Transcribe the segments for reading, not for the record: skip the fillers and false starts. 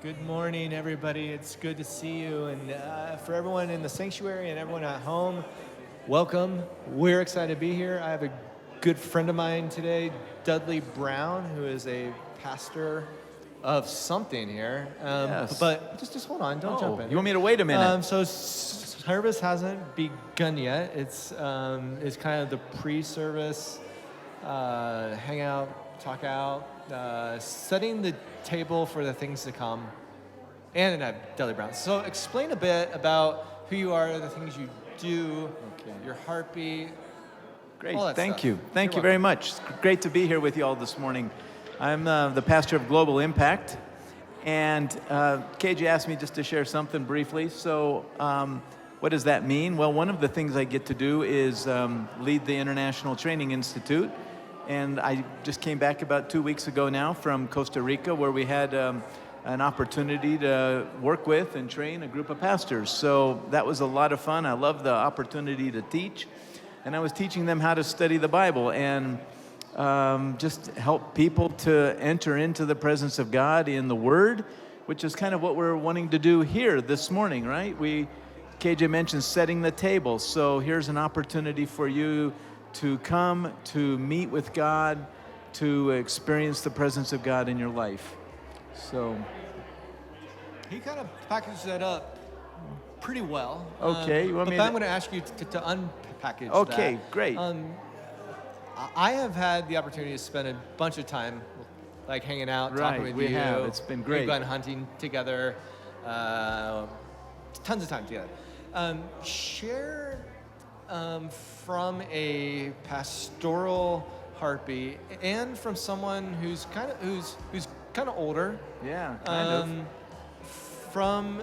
Good morning, everybody. It's good to see you. And for everyone in the sanctuary and everyone at home, welcome. We're excited to be here. I have a good friend of mine today, Dudley Brown, who is a pastor of something here. Yes. But just hold on, don't jump in. You want me to wait a minute? So service hasn't begun yet. It's kind of the pre-service hang out, talk out, setting the table for the things to come, and then Dudley Brown. So explain a bit about who you are, the things you do, your heartbeat. Great, all that thank stuff. you. Thank You're you very much. It's great to be here with you all this morning. I'm the pastor of Global Impact, and KJ asked me just to share something briefly. So what does that mean? Well, one of the things I get to do is lead the International Training Institute, and I just came back about 2 weeks ago now from Costa Rica, where we had an opportunity to work with and train a group of pastors. So that was a lot of fun. I love the opportunity to teach. And I was teaching them how to study the Bible and just help people to enter into the presence of God in the Word, which is kind of what we're wanting to do here this morning, right? KJ mentioned setting the table. So here's an opportunity for you to come to meet with God, to experience the presence of God in your life. So He kind of packaged that up pretty well. Okay, you want me but to- I'm going to ask you to unpackage that. Okay, great. I have had the opportunity to spend a bunch of time like hanging out, talking with we you. have. It's been great. We've gone hunting together, tons of time together. Share from a pastoral heartbeat and from someone who's kind of older. Yeah, kind of. From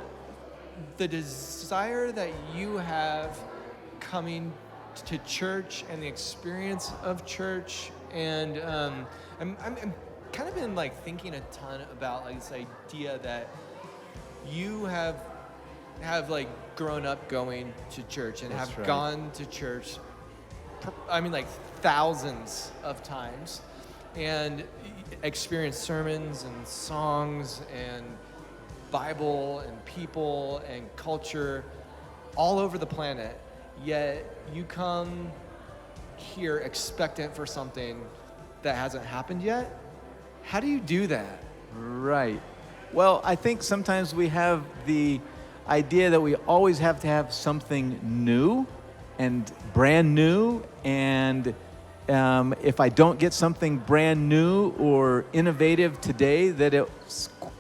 the desire that you have coming to church and the experience of church, and I'm kind of been like thinking a ton about like this idea that you have like grown up going to church and That's have right. gone to church. I mean, like thousands of times, and experienced sermons and songs and Bible and people and culture all over the planet, yet you come here expectant for something that hasn't happened yet. How do you do that? Right. Well, I think sometimes we have the idea that we always have to have something new and brand new, and if I don't get something brand new or innovative today, that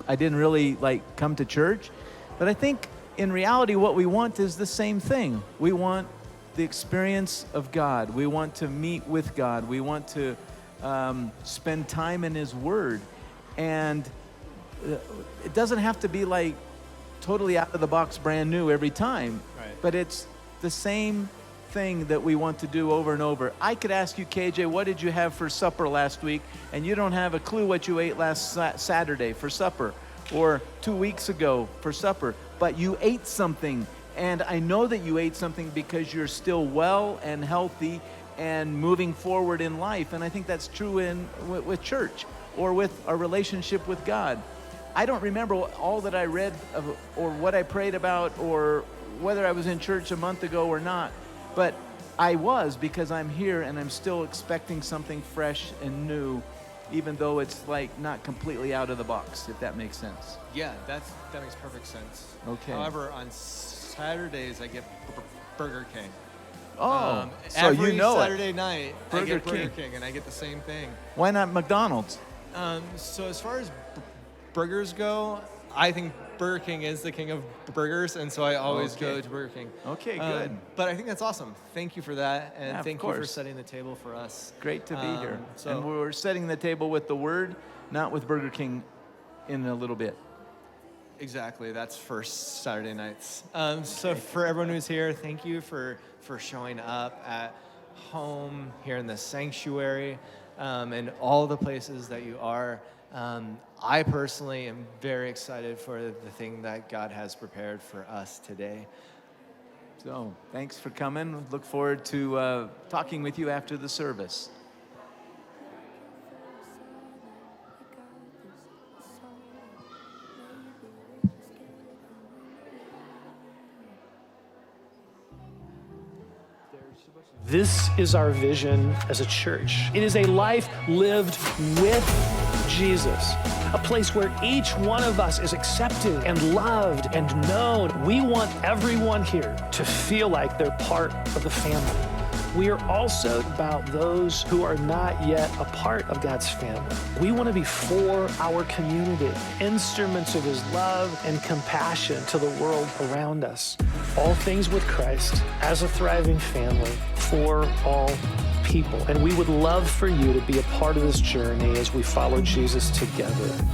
I didn't really like come to church. But I think in reality what we want is the same thing. We want the experience of God. We want to meet with God. We want to spend time in His Word. And it doesn't have to be like totally out of the box brand new every time. Right. But it's the same thing that we want to do over and over. I could ask you, KJ, what did you have for supper last week? And you don't have a clue what you ate last Saturday for supper or 2 weeks ago for supper. But you ate something. And I know that you ate something because you're still well and healthy and moving forward in life. And I think that's true with church or with our relationship with God. I don't remember all that I read or what I prayed about or whether I was in church a month ago or not. But I was, because I'm here and I'm still expecting something fresh and new, even though it's like not completely out of the box, if that makes sense. Yeah, that makes perfect sense. Okay. However, on Saturdays I get Burger King. Oh, so every you know Saturday night I Burger get Burger King. King, and I get the same thing. Why not McDonald's? So as far as burgers go, I think Burger King is the king of burgers, and so I always Okay. go to Burger King. Okay, good. But I think that's awesome. Thank you for that, and Yeah, of thank you for course. setting the table for us. Great to be here. So And we're setting the table with the Word, not with Burger King in a little bit. exactly, that's first Saturday nights. So for everyone who's here, thank you for showing up at home here in the sanctuary, and all the places that you are. I personally am very excited for the thing that God has prepared for us today. So thanks for coming. Look forward to talking with you after the service. This is our vision as a church. It is a life lived with Jesus, a place where each one of us is accepted and loved and known. We want everyone here to feel like they're part of the family. We are also about those who are not yet a part of God's family. We want to be for our community, instruments of his love and compassion to the world around us. All things with Christ, as a thriving family, for all people. And we would love for you to be a part of this journey as we follow Jesus together.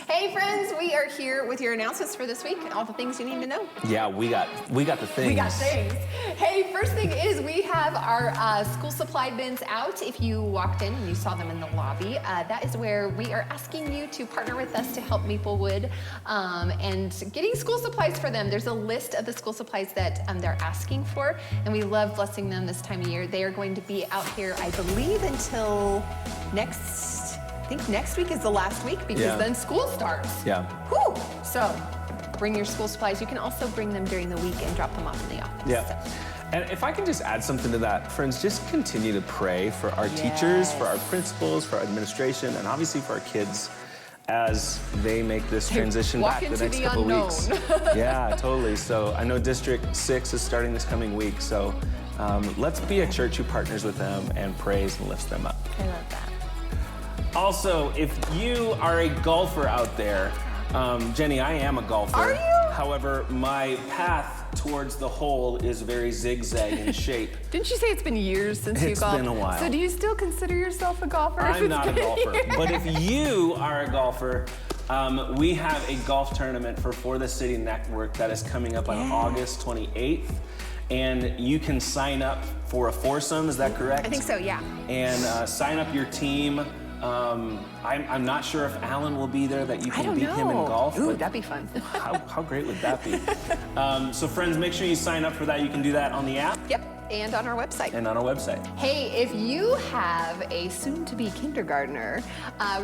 Hey friends, we are here with your announcements for this week and all the things you need to know. Yeah, we got the things. We got things. Hey, first thing is we have our school supply bins out. If you walked in and you saw them in the lobby, that is where we are asking you to partner with us to help Maplewood and getting school supplies for them. There's a list of the school supplies that they're asking for, and we love blessing them this time of year. They are going to be out here, I believe, until I think next week is the last week because then school starts. Yeah. Whew. So bring your school supplies. You can also bring them during the week and drop them off in the office. Yeah. So. And if I can just add something to that, friends, just continue to pray for our teachers, for our principals, for our administration, and obviously for our kids as they make this transition walk back the into next the couple unknown. weeks. Yeah, totally. So I know District 6 is starting this coming week. So let's be a church who partners with them and prays and lifts them up. I love that. Also, if you are a golfer out there, Jenny, I am a golfer. Are you? However, my path towards the hole is very zigzag in shape. Didn't you say it's been years since you It's golfed? been a while. So do you still consider yourself a golfer? I'm not a golfer. But if you are a golfer, we have a golf tournament for the City Network that is coming up on August 28th. And you can sign up for a foursome, is that correct? I think so, yeah. And sign up your team. I'm not sure if Alan will be there, that you can beat him in golf. Ooh, but that'd be fun. how great would that be? So friends, make sure you sign up for that. You can do that on the app. Yep. And on our website. And on our website. Hey, if you have a soon-to-be kindergartner,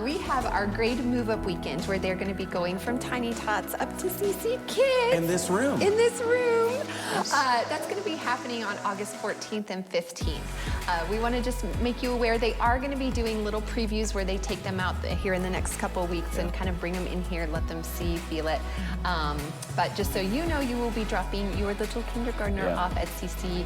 we have our grade move-up weekend where they're going to be going from Tiny Tots up to CC Kids. In this room. In this room. That's going to be happening on August 14th and 15th. We want to just make you aware they are going to be doing little previews where they take them out here in the next couple of weeks and kind of bring them in here, let them see, feel it. But just so you know, you will be dropping your little kindergartner off at CC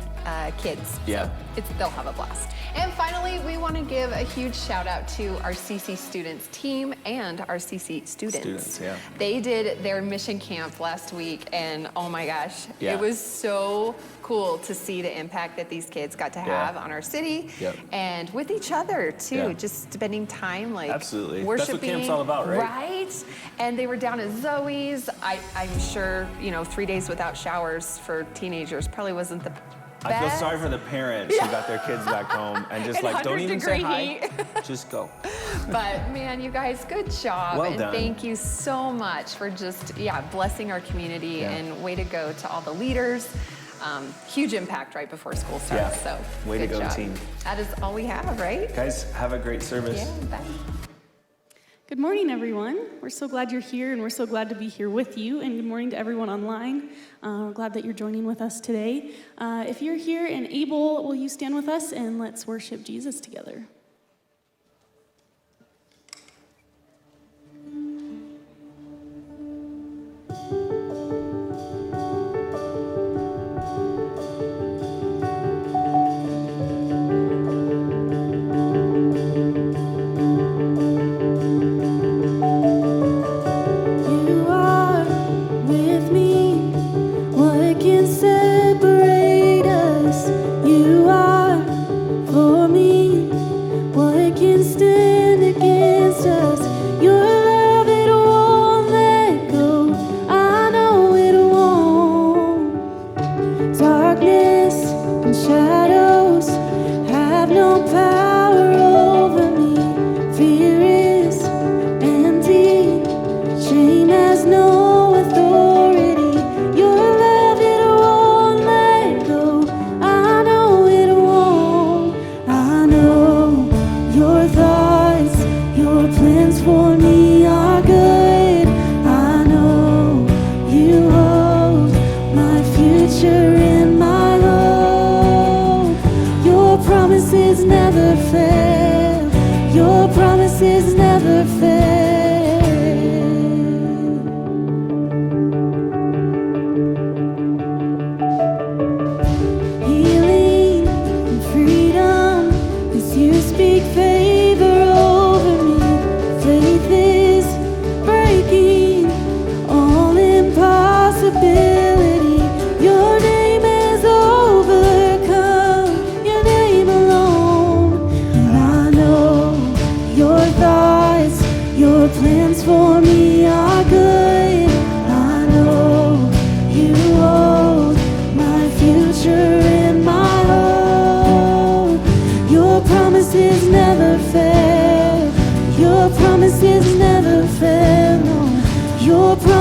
Kids. Yeah. So they'll have a blast. And finally, we want to give a huge shout out to our CC Students team and our CC students. They did their mission camp last week, and oh my gosh, it was so cool to see the impact that these kids got to have on our city and with each other too. Just spending time like absolutely worshiping. That's what camp's all about, right? Right. And they were down at Zoe's. I'm sure 3 days without showers for teenagers probably wasn't the best. I feel sorry for the parents who got their kids back home and just like, don't even say hi, just go. But man, you guys, good job. Well and done. Thank you so much for just, blessing our community and way to go to all the leaders. Huge impact right before school starts. So way to good go, job. team. That is all we have, right? Guys, have a great service. Yeah, bye. Good morning, everyone. We're so glad you're here, and we're so glad to be here with you. And good morning to everyone online. We're glad that you're joining with us today. If you're here and able, will you stand with us and let's worship Jesus together? Future in my hope.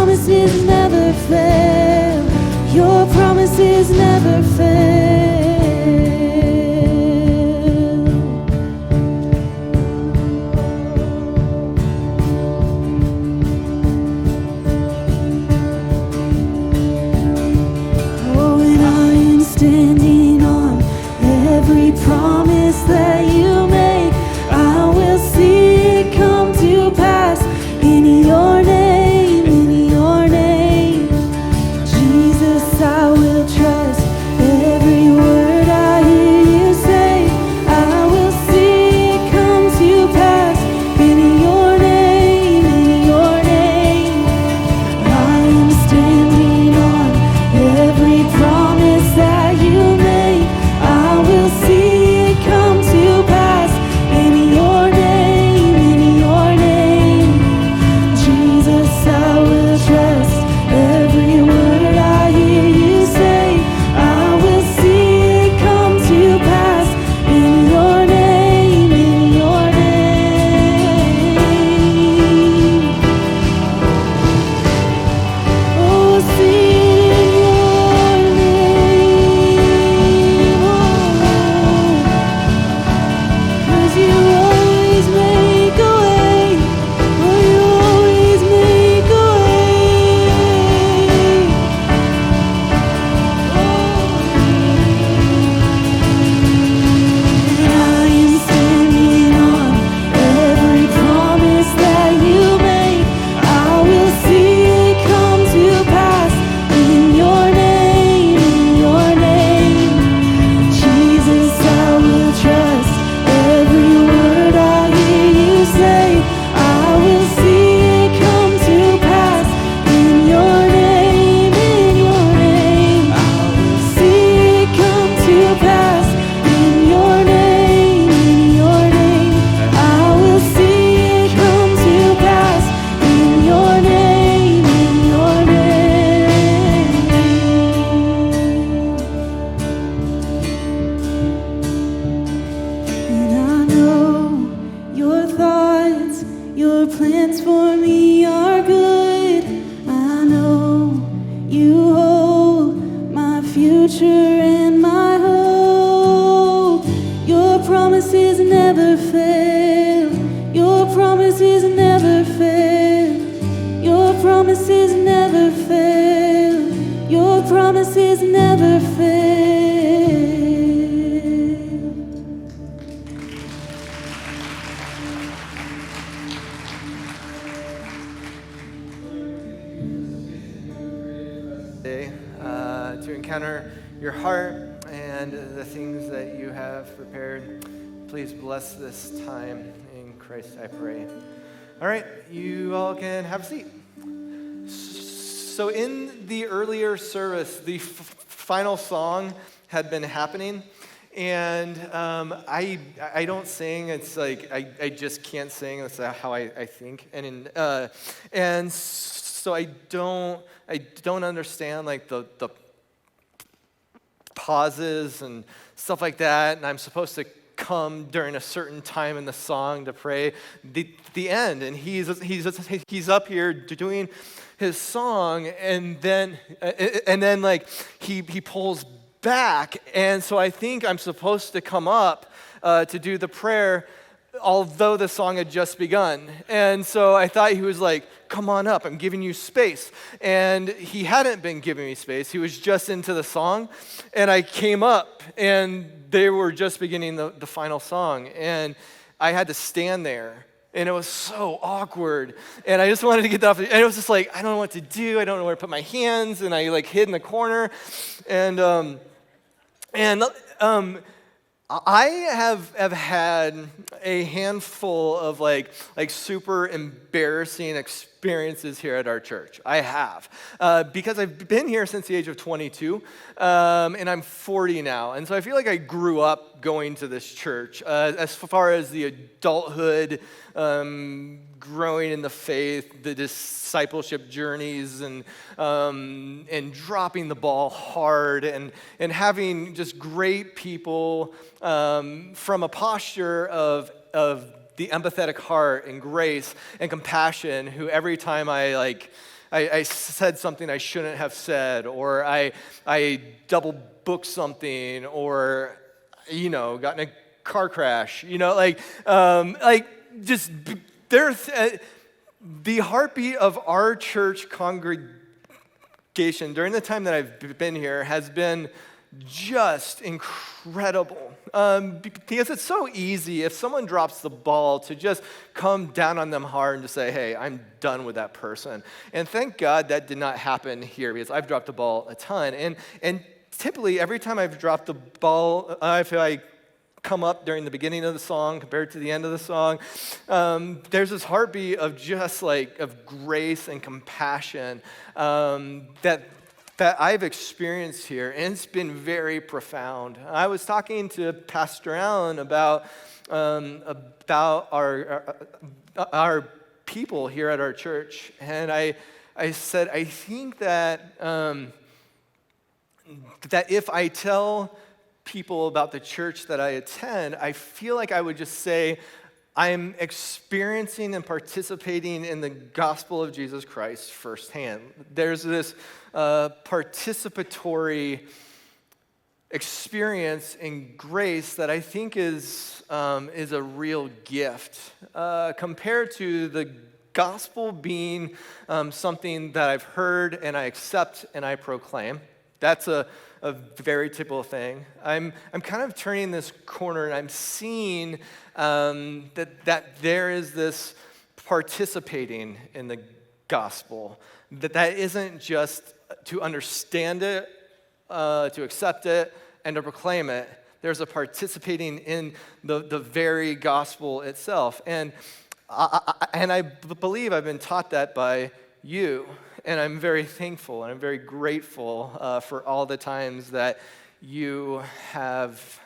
promises never fail. Your promises never fail. Oh, and I am standing on every promise that you make. I will see it come to pass in your name, in your name. Jesus, I will trust every word I hear you say. I will see it come to pass in your name, in your name. I am standing on every promise that you make. I will see it come to pass in your name, in your name. Jesus, I will trust every word I hear you say. I will see it come to pass in your name, in your name. Oh, see it in your name. Oh, 'cause you always make a way. Oh, you always make a way. And I am standing on every promise that you make. I will see it come to pass in your name, in your name. Jesus, I will trust every word I hear you say. I will see it come to pass in your name, in your name. I will see it come to pass in your name, in your name. I will see it come to pass in your name, in your name. And I know your thoughts, your plans for me are good. I know you hold my future and my hope. Your promises never fail. Your promises never fail. Your promises never fail. Your promises never fail. Today, to encounter your heart and the things that you have prepared. Please bless this time. In Christ I pray. All right, you all can have a seat. So in the earlier service, the final song had been happening, and I don't sing. It's like I just can't sing. That's how I think, and so I don't understand like the pauses and stuff like that. And I'm supposed to come during a certain time in the song to pray the end, and he's up here doing his song, and then like he pulls back, and so I think I'm supposed to come up to do the prayer, although the song had just begun. And so I thought he was like, come on up, I'm giving you space. And he hadn't been giving me space. He was just into the song. And I came up, and they were just beginning the final song. And I had to stand there. And it was so awkward. And I just wanted to get that off. And it was just like, I don't know what to do. I don't know where to put my hands. And I like hid in the corner. And I have had a handful of like super embarrassing experiences here at our church. I have, because I've been here since the age of 22, and I'm 40 now, and so I feel like I grew up going to this church. As far as the adulthood, growing in the faith, the discipleship journeys, and dropping the ball hard, and having just great people from a posture of the empathetic heart and grace and compassion, who every time I I said something I shouldn't have said, or I double booked something, or got in a car crash. Just there's the heartbeat of our church congregation during the time that I've been here has been just incredible. Because it's so easy if someone drops the ball to just come down on them hard and just say, hey, I'm done with that person. And thank God that did not happen here, because I've dropped the ball a ton. And typically every time I've dropped the ball, I feel like come up during the beginning of the song compared to the end of the song, there's this heartbeat of just of grace and compassion that I've experienced here, and it's been very profound. I was talking to Pastor Allen about our people here at our church, and I said, I think that that if I tell people about the church that I attend, I feel like I would just say, I'm experiencing and participating in the gospel of Jesus Christ firsthand. There's this participatory experience in grace that I think is a real gift compared to the gospel being something that I've heard and I accept and I proclaim. That's a very typical thing. I'm kind of turning this corner, and I'm seeing that there is this participating in the gospel, that isn't just to understand it, to accept it, and to proclaim it. There's a participating in the very gospel itself. And I believe I've been taught that by you. And I'm very thankful and I'm very grateful for all the times that you have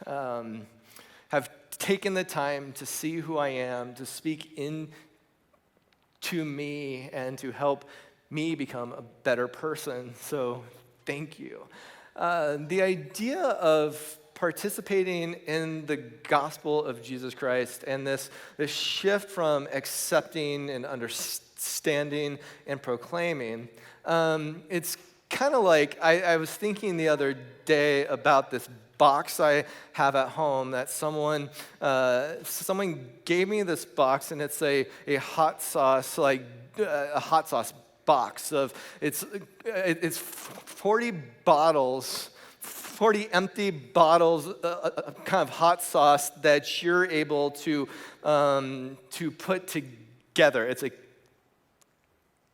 taken the time to see who I am, to speak into me, and to help me become a better person. So thank you. The idea of participating in the gospel of Jesus Christ and this shift from accepting and understanding and proclaiming, it's kind of like I was thinking the other day about this box I have at home that someone gave me this box, and it's a hot sauce, a hot sauce box of it's 40 bottles. 40 empty bottles kind of hot sauce that you're able to put together. It's a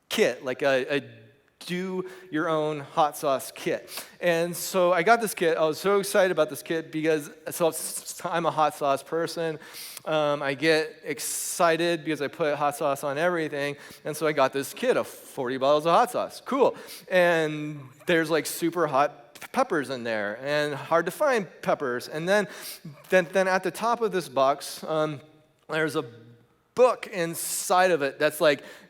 kit, like a do-your-own hot sauce kit. And so I got this kit. I was so excited about this kit because I'm a hot sauce person. I get excited because I put hot sauce on everything. And so I got this kit of 40 bottles of hot sauce. Cool. And there's super hot peppers in there, and hard to find peppers. And then at the top of this box, there's a book inside of it that's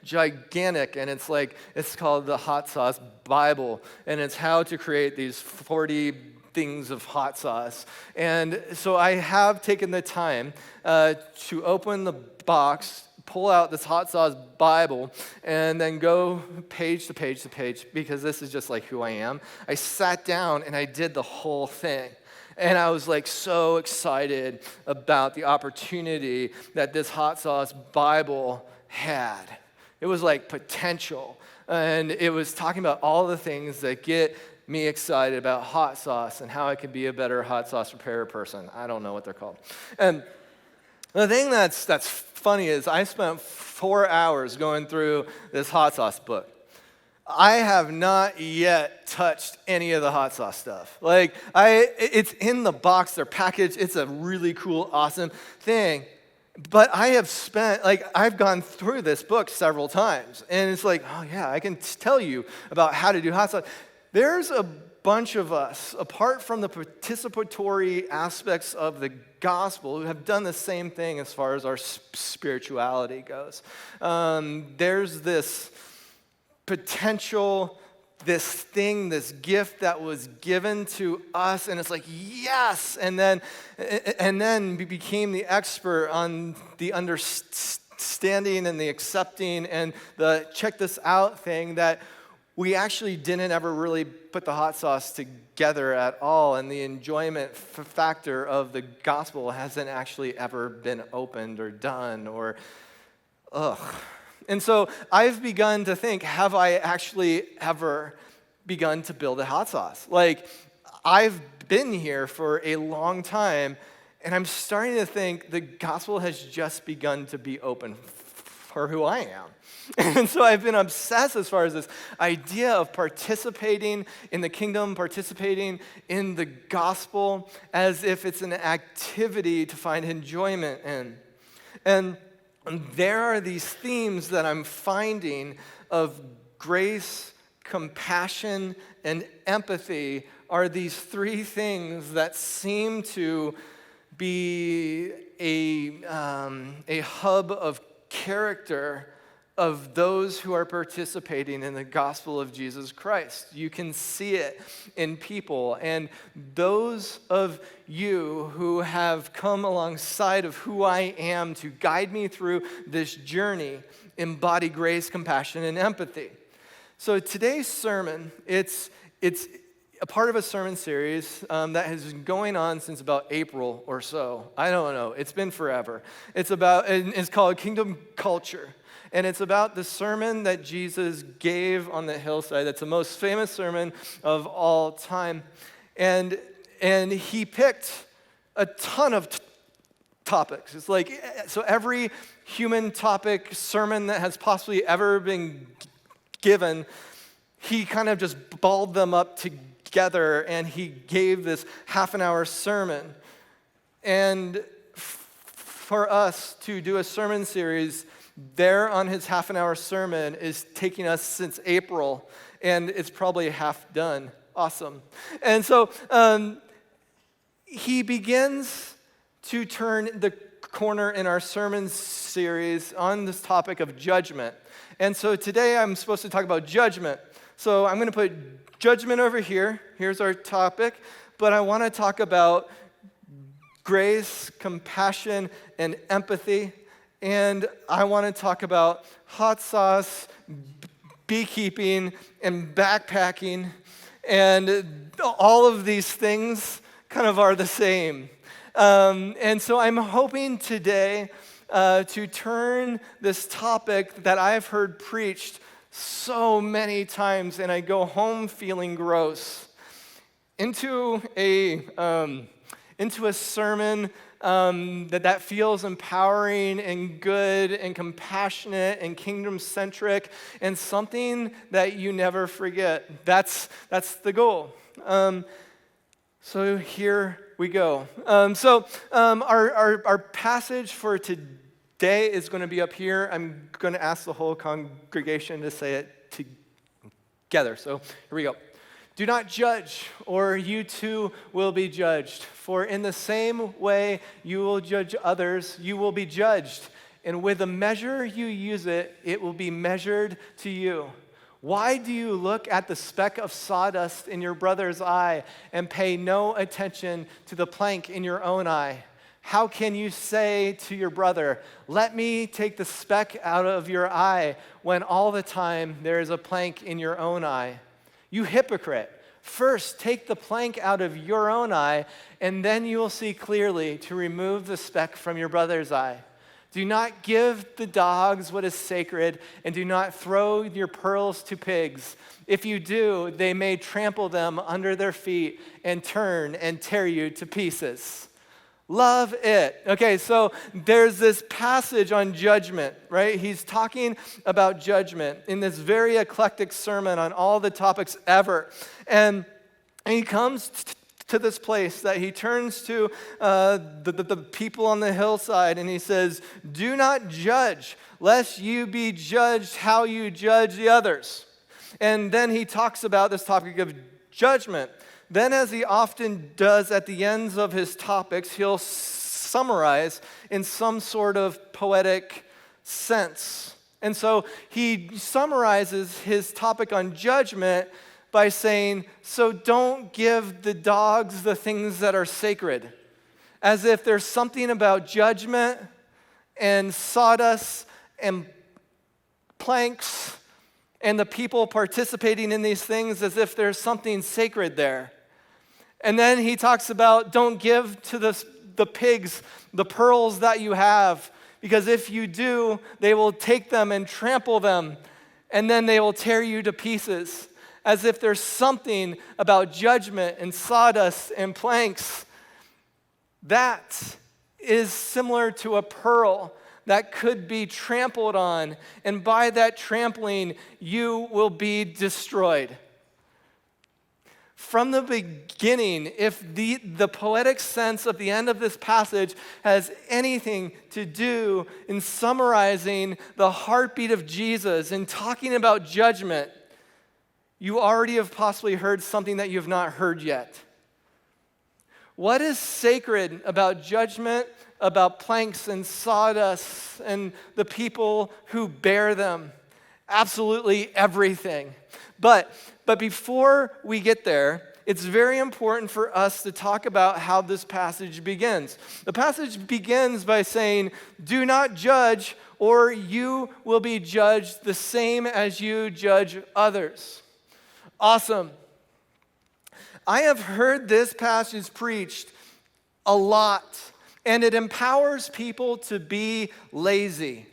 gigantic, and it's called the Hot Sauce Bible, and it's how to create these 40 things of hot sauce. And so I have taken the time to open the box, pull out this hot sauce Bible, and then go page to page to page, because this is just who I am. I sat down and I did the whole thing. And I was so excited about the opportunity that this hot sauce Bible had. It was potential. And it was talking about all the things that get me excited about hot sauce and how I could be a better hot sauce preparer person. I don't know what they're called. And the thing that's funny is I spent 4 hours going through this hot sauce book. I have not yet touched any of the hot sauce stuff. It's in the box, they're packaged. It's a really cool, awesome thing. But I have spent, I've gone through this book several times. And it's oh yeah, I can tell you about how to do hot sauce. There's a bunch of us, apart from the participatory aspects of the gospel, who have done the same thing as far as our spirituality goes. There's this potential, this thing, this gift that was given to us, and it's yes, and then we became the expert on the understanding and the accepting and the check this out thing, that we actually didn't ever really put the hot sauce together at all, and the enjoyment factor of the gospel hasn't actually ever been opened or done, or ugh. And so I've begun to think, have I actually ever begun to build a hot sauce? Like, I've been here for a long time, and I'm starting to think the gospel has just begun to be open for who I am. And so I've been obsessed as far as this idea of participating in the kingdom, participating in the gospel as if it's an activity to find enjoyment in. And there are these themes that I'm finding of grace, compassion, and empathy are these three things that seem to be a hub of character of those who are participating in the gospel of Jesus Christ. You can see it in people. And those of you who have come alongside of who I am to guide me through this journey embody grace, compassion, and empathy. So today's sermon, it's a part of a sermon series that has been going on since about April or so. I don't know. It's been forever. It's called Kingdom Culture. And it's about the sermon that Jesus gave on the hillside. That's the most famous sermon of all time. And he picked a ton of topics. It's like, so every human topic sermon that has possibly ever been given, he kind of just balled them up together, and he gave this half-an-hour sermon. And for us to do a sermon series there on his half-an-hour sermon is taking us since April, and it's probably half done. Awesome. And so he begins to turn the corner in our sermon series on this topic of judgment. And so today I'm supposed to talk about judgment. So I'm going to put judgment over here. Here's our topic. But I want to talk about grace, compassion, and empathy. And I want to talk about hot sauce, beekeeping, and backpacking. And all of these things kind of are the same. And so I'm hoping today to turn this topic that I've heard preached so many times, and I go home feeling gross, into a sermon that feels empowering and good and compassionate and kingdom-centric and something that you never forget. That's the goal. So here we go. Our passage for today is going to be up here. I'm going to ask the whole congregation to say it together. So here we go. Do not judge, or you too will be judged. For in the same way you will judge others, you will be judged. And with the measure you use it will be measured to you. Why do you look at the speck of sawdust in your brother's eye and pay no attention to the plank in your own eye? How can you say to your brother, let me take the speck out of your eye, when all the time there is a plank in your own eye? You hypocrite, first take the plank out of your own eye, and then you will see clearly to remove the speck from your brother's eye. Do not give the dogs what is sacred, and do not throw your pearls to pigs. If you do, they may trample them under their feet and turn and tear you to pieces. Love it. Okay, so there's this passage on judgment, right? He's talking about judgment in this very eclectic sermon on all the topics ever. And he comes to this place that he turns to the people on the hillside, and he says, do not judge, lest you be judged how you judge the others. And then he talks about this topic of judgment. Then, as he often does at the ends of his topics, he'll summarize in some sort of poetic sense. And so he summarizes his topic on judgment by saying, so don't give the dogs the things that are sacred. As if there's something about judgment and sawdust and planks and the people participating in these things as if there's something sacred there. And then he talks about don't give to the pigs the pearls that you have, because if you do, they will take them and trample them, and then they will tear you to pieces. As if there's something about judgment and sawdust and planks that is similar to a pearl that could be trampled on, and by that trampling, you will be destroyed. From the beginning, if the poetic sense of the end of this passage has anything to do in summarizing the heartbeat of Jesus and talking about judgment, you already have possibly heard something that you have not heard yet. What is sacred about judgment, about planks and sawdust and the people who bear them? Absolutely everything. But before we get there, it's very important for us to talk about how this passage begins. The passage begins by saying, "Do not judge, or you will be judged the same as you judge others." Awesome. I have heard this passage preached a lot, and it empowers people to be lazy,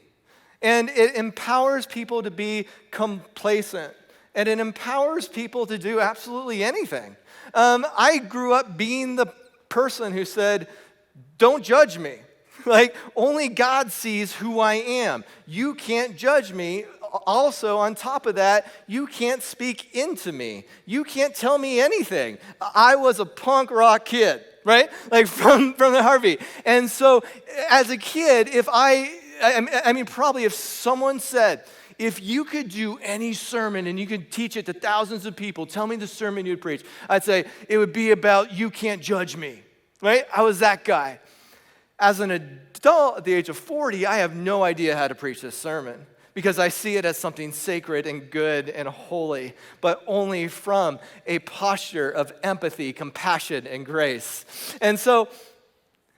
and it empowers people to be complacent, and it empowers people to do absolutely anything. I grew up being the person who said, "Don't judge me." Like, only God sees who I am. You can't judge me. Also, on top of that, you can't speak into me. You can't tell me anything. I was a punk rock kid, right? Like from the heartbeat. And so, as a kid, probably if someone said, if you could do any sermon and you could teach it to thousands of people, tell me the sermon you'd preach. I'd say it would be about you can't judge me, right? I was that guy. As an adult at the age of 40, I have no idea how to preach this sermon, because I see it as something sacred and good and holy, but only from a posture of empathy, compassion, and grace. And so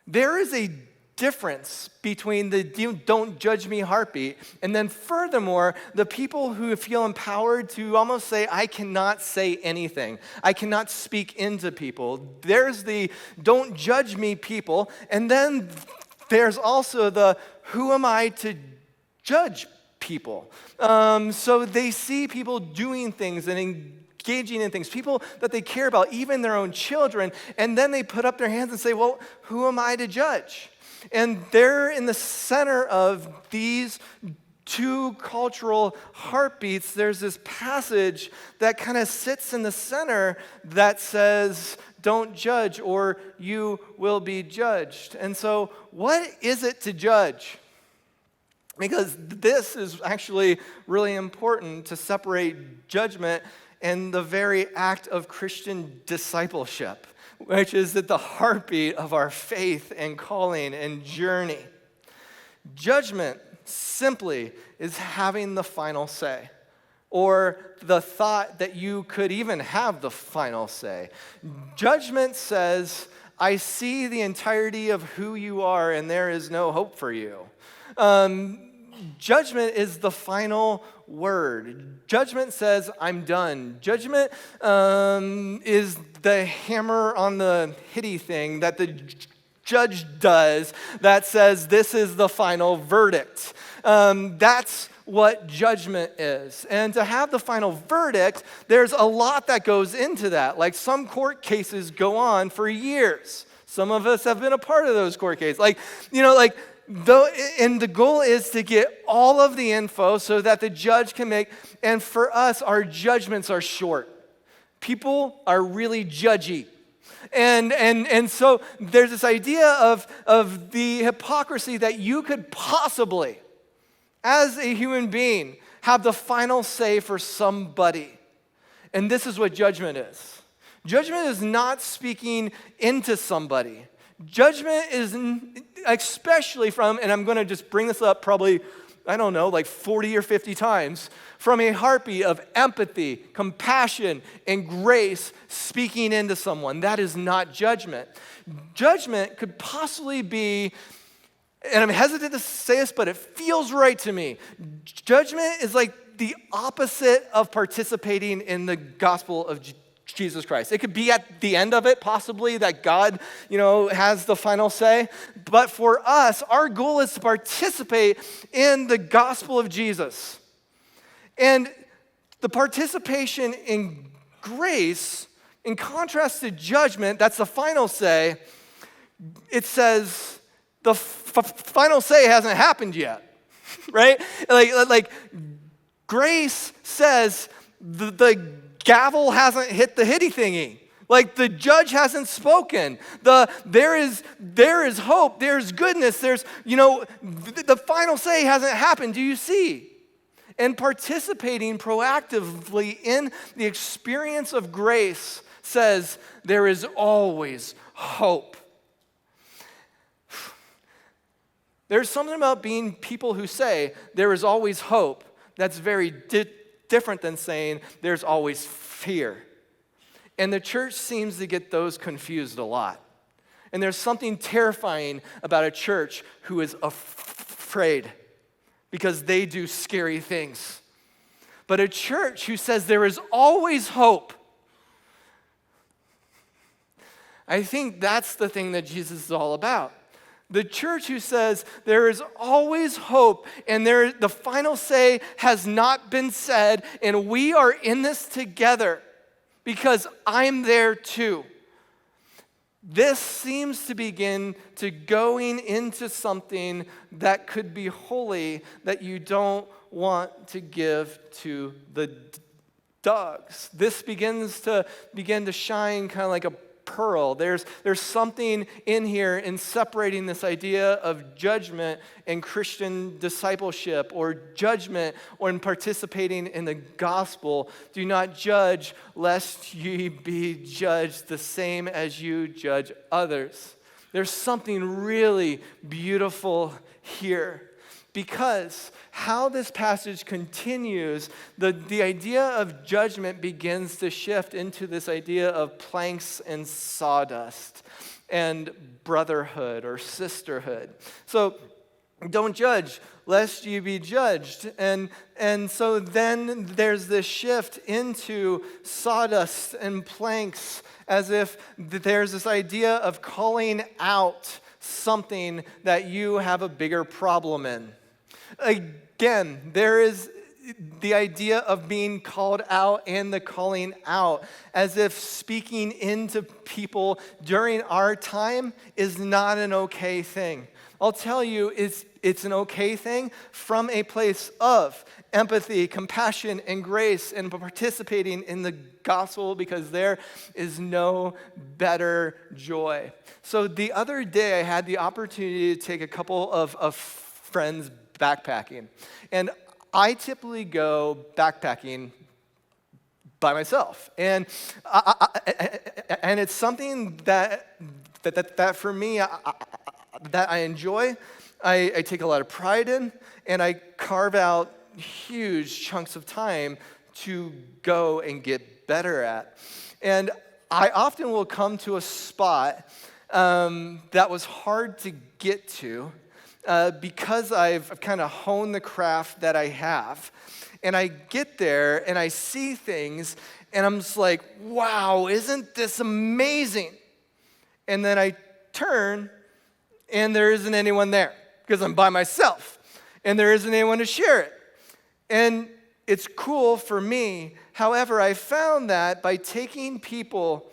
there is a difference between the don't judge me heartbeat, and then furthermore, the people who feel empowered to almost say, I cannot say anything. I cannot speak into people. There's the don't judge me people, and then there's also the who am I to judge people. So they see people doing things and engaging in things, people that they care about, even their own children, and then they put up their hands and say, well, who am I to judge? And they're in the center of these two cultural heartbeats. There's this passage that kind of sits in the center that says, don't judge or you will be judged. And so what is it to judge? Because this is actually really important to separate judgment and the very act of Christian discipleship, which is at the heartbeat of our faith and calling and journey. Judgment simply is having the final say, or the thought that you could even have the final say. Judgment says, I see the entirety of who you are and there is no hope for you. Judgment is the final word. Judgment says, I'm done. Judgment is the hammer on the hitty thing that the judge does that says, this is the final verdict. That's what judgment is. And to have the final verdict, there's a lot that goes into that. Like, some court cases go on for years. Some of us have been a part of those court cases. And the goal is to get all of the info so that the judge can make, and for us, our judgments are short. People are really judgy. And so there's this idea of the hypocrisy that you could possibly, as a human being, have the final say for somebody. And this is what judgment is. Judgment is not speaking into somebody. Judgment is especially from, and I'm going to just bring this up probably, like 40 or 50 times, from a heartbeat of empathy, compassion, and grace speaking into someone. That is not judgment. Judgment could possibly be, and I'm hesitant to say this, but it feels right to me. Judgment is like the opposite of participating in the gospel of Jesus Christ. It could be at the end of it, possibly, that God, has the final say. But for us, our goal is to participate in the gospel of Jesus. And the participation in grace, in contrast to judgment, that's the final say, it says the final say hasn't happened yet, right? Like grace says the gavel hasn't hit the hitty thingy. Like the judge hasn't spoken. There is hope. There's goodness. The final say hasn't happened. Do you see? And participating proactively in the experience of grace says there is always hope. There's something about being people who say there is always hope that's very different than saying there's always fear. And the church seems to get those confused a lot. And there's something terrifying about a church who is afraid because they do scary things. But a church who says there is always hope, I think that's the thing that Jesus is all about. The church who says there is always hope and the final say has not been said and we are in this together because I'm there too. This seems to begin to going into something that could be holy that you don't want to give to the dogs. This begins to shine kind of like a pearl. There's something in here in separating this idea of judgment and Christian discipleship, or judgment or in participating in the gospel. Do not judge lest ye be judged the same as you judge others. There's something really beautiful here. Because how this passage continues, the idea of judgment begins to shift into this idea of planks and sawdust and brotherhood or sisterhood. So don't judge lest you be judged. And so then there's this shift into sawdust and planks, as if there's this idea of calling out something that you have a bigger problem in. Again, there is the idea of being called out and the calling out, as if speaking into people during our time is not an okay thing. I'll tell you, it's an okay thing from a place of empathy, compassion, and grace, and participating in the gospel, because there is no better joy. So the other day, I had the opportunity to take a couple of friends backpacking. And I typically go backpacking by myself. And and it's something that for me, that I enjoy, I take a lot of pride in, and I carve out huge chunks of time to go and get better at. And I often will come to a spot that was hard to get to, because I've kind of honed the craft that I have. And I get there and I see things and I'm just like, wow, isn't this amazing? And then I turn and there isn't anyone there because I'm by myself and there isn't anyone to share it. And it's cool for me. However, I found that by taking people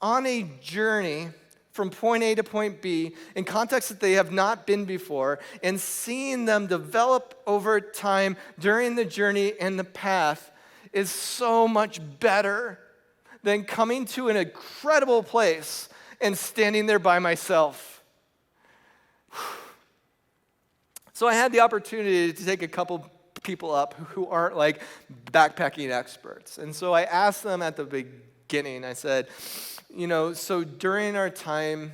on a journey from point A to point B, in contexts that they have not been before, and seeing them develop over time during the journey and the path is so much better than coming to an incredible place and standing there by myself. So I had the opportunity to take a couple people up who aren't like backpacking experts. And so I asked them at the beginning, I said, so during our time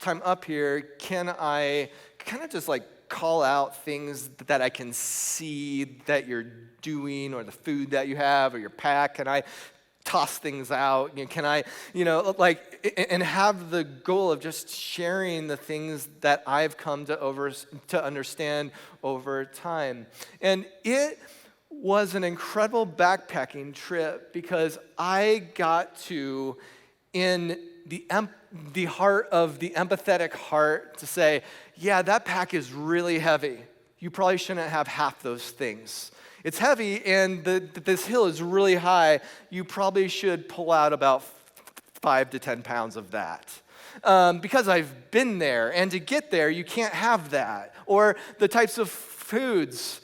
up here, can I kind of just like call out things that I can see that you're doing, or the food that you have, or your pack? Can I toss things out? Can I, and have the goal of just sharing the things that I've come to understand over time. And it was an incredible backpacking trip because I got to, in the heart of the empathetic heart, to say, yeah, that pack is really heavy. You probably shouldn't have half those things. It's heavy, and this hill is really high. You probably should pull out about 5 to 10 pounds of that. Because I've been there, and to get there, you can't have that. Or the types of foods,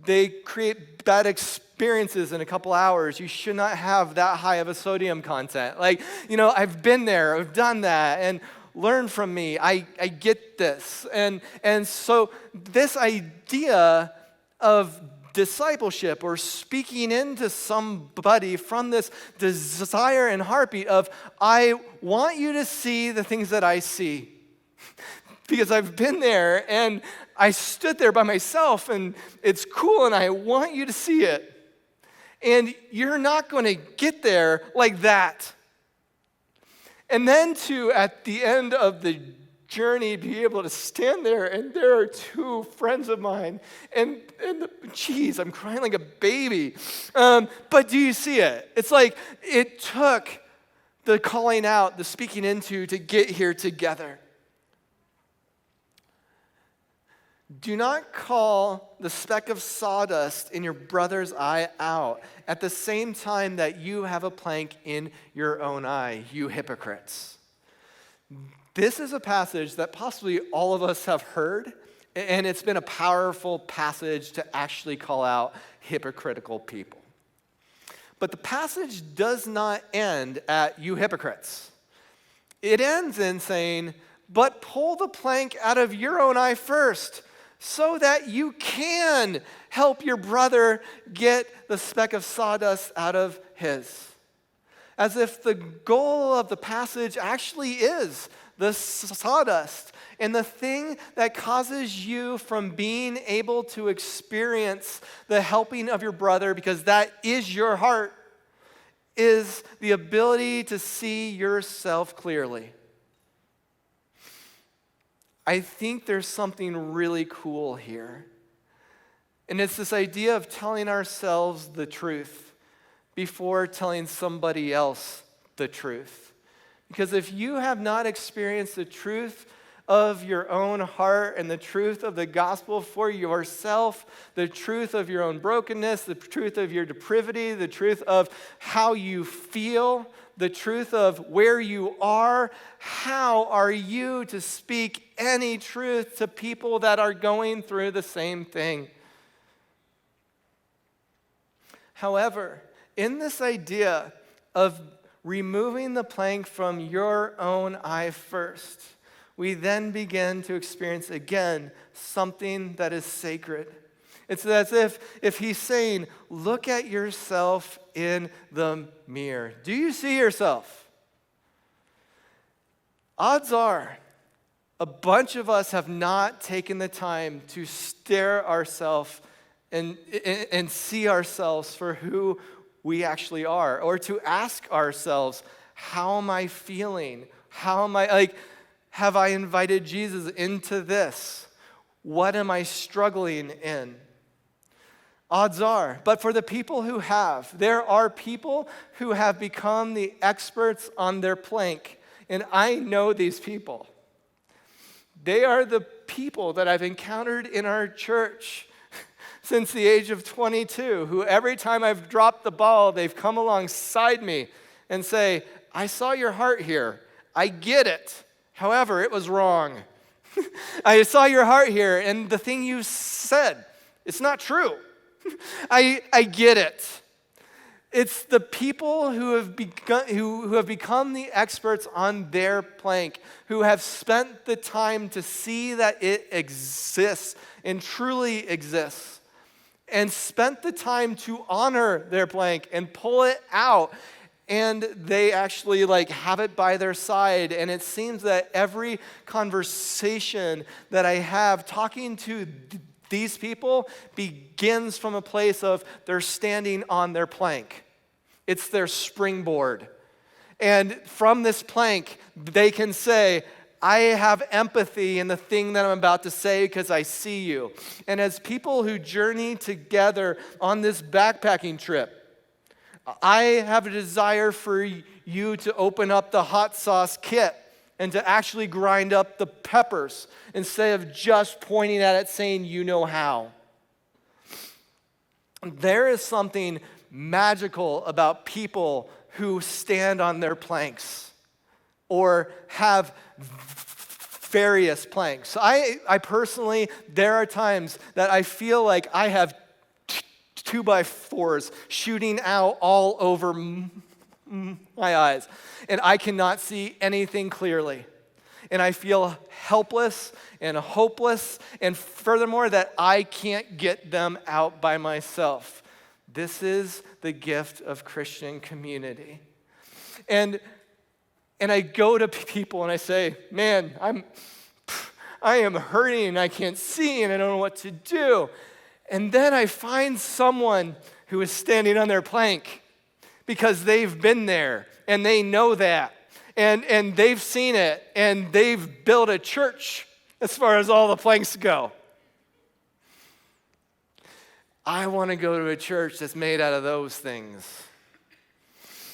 they create bad experiences in a couple hours. You should not have that high of a sodium content. I've been there, I've done that, and learn from me. I get this. And so this idea of discipleship or speaking into somebody from this desire and heartbeat of, I want you to see the things that I see. Because I've been there and I stood there by myself and it's cool and I want you to see it. And you're not going to get there like that. And then to, at the end of the journey, be able to stand there and there are two friends of mine and geez, I'm crying like a baby. But do you see it? It's like it took the calling out, the speaking into to get here together. Do not call the speck of sawdust in your brother's eye out at the same time that you have a plank in your own eye, you hypocrites. This is a passage that possibly all of us have heard, and it's been a powerful passage to actually call out hypocritical people. But the passage does not end at you hypocrites. It ends in saying, but pull the plank out of your own eye first, so that you can help your brother get the speck of sawdust out of his. As if the goal of the passage actually is the sawdust and the thing that causes you from being able to experience the helping of your brother, because that is your heart, is the ability to see yourself clearly. I think there's something really cool here. And it's this idea of telling ourselves the truth before telling somebody else the truth. Because if you have not experienced the truth of your own heart and the truth of the gospel for yourself, the truth of your own brokenness, the truth of your depravity, the truth of how you feel, the truth of where you are, how are you to speak any truth to people that are going through the same thing? However, in this idea of removing the plank from your own eye first, we then begin to experience again something that is sacred. It's as if he's saying, look at yourself in the mirror. Do you see yourself? Odds are, a bunch of us have not taken the time to stare ourselves and see ourselves for who we actually are, or to ask ourselves, how am I feeling? How am I, have I invited Jesus into this? What am I struggling in? Odds are, but for the people who have, there are people who have become the experts on their plank, and I know these people. They are the people that I've encountered in our church since the age of 22, who every time I've dropped the ball, they've come alongside me and say, I saw your heart here. I get it. However, it was wrong. I saw your heart here, and the thing you said, it's not true. I get it. It's the people who have become the experts on their plank, who have spent the time to see that it exists and truly exists, and spent the time to honor their plank and pull it out, and they actually have it by their side. And it seems that every conversation that I have talking to these people begins from a place of they're standing on their plank. It's their springboard. And from this plank, they can say, I have empathy in the thing that I'm about to say because I see you. And as people who journey together on this backpacking trip, I have a desire for you to open up the hot sauce kit and to actually grind up the peppers instead of just pointing at it saying, you know how. There is something magical about people who stand on their planks or have various planks. I personally, there are times that I feel like I have 2x4s shooting out all over my eyes, and I cannot see anything clearly. And I feel helpless and hopeless, and furthermore, that I can't get them out by myself. This is the gift of Christian community. And I go to people and I say, man, I am hurting and I can't see and I don't know what to do. And then I find someone who is standing on their plank because they've been there and they know that. And they've seen it and they've built a church as far as all the planks go. I want to go to a church that's made out of those things.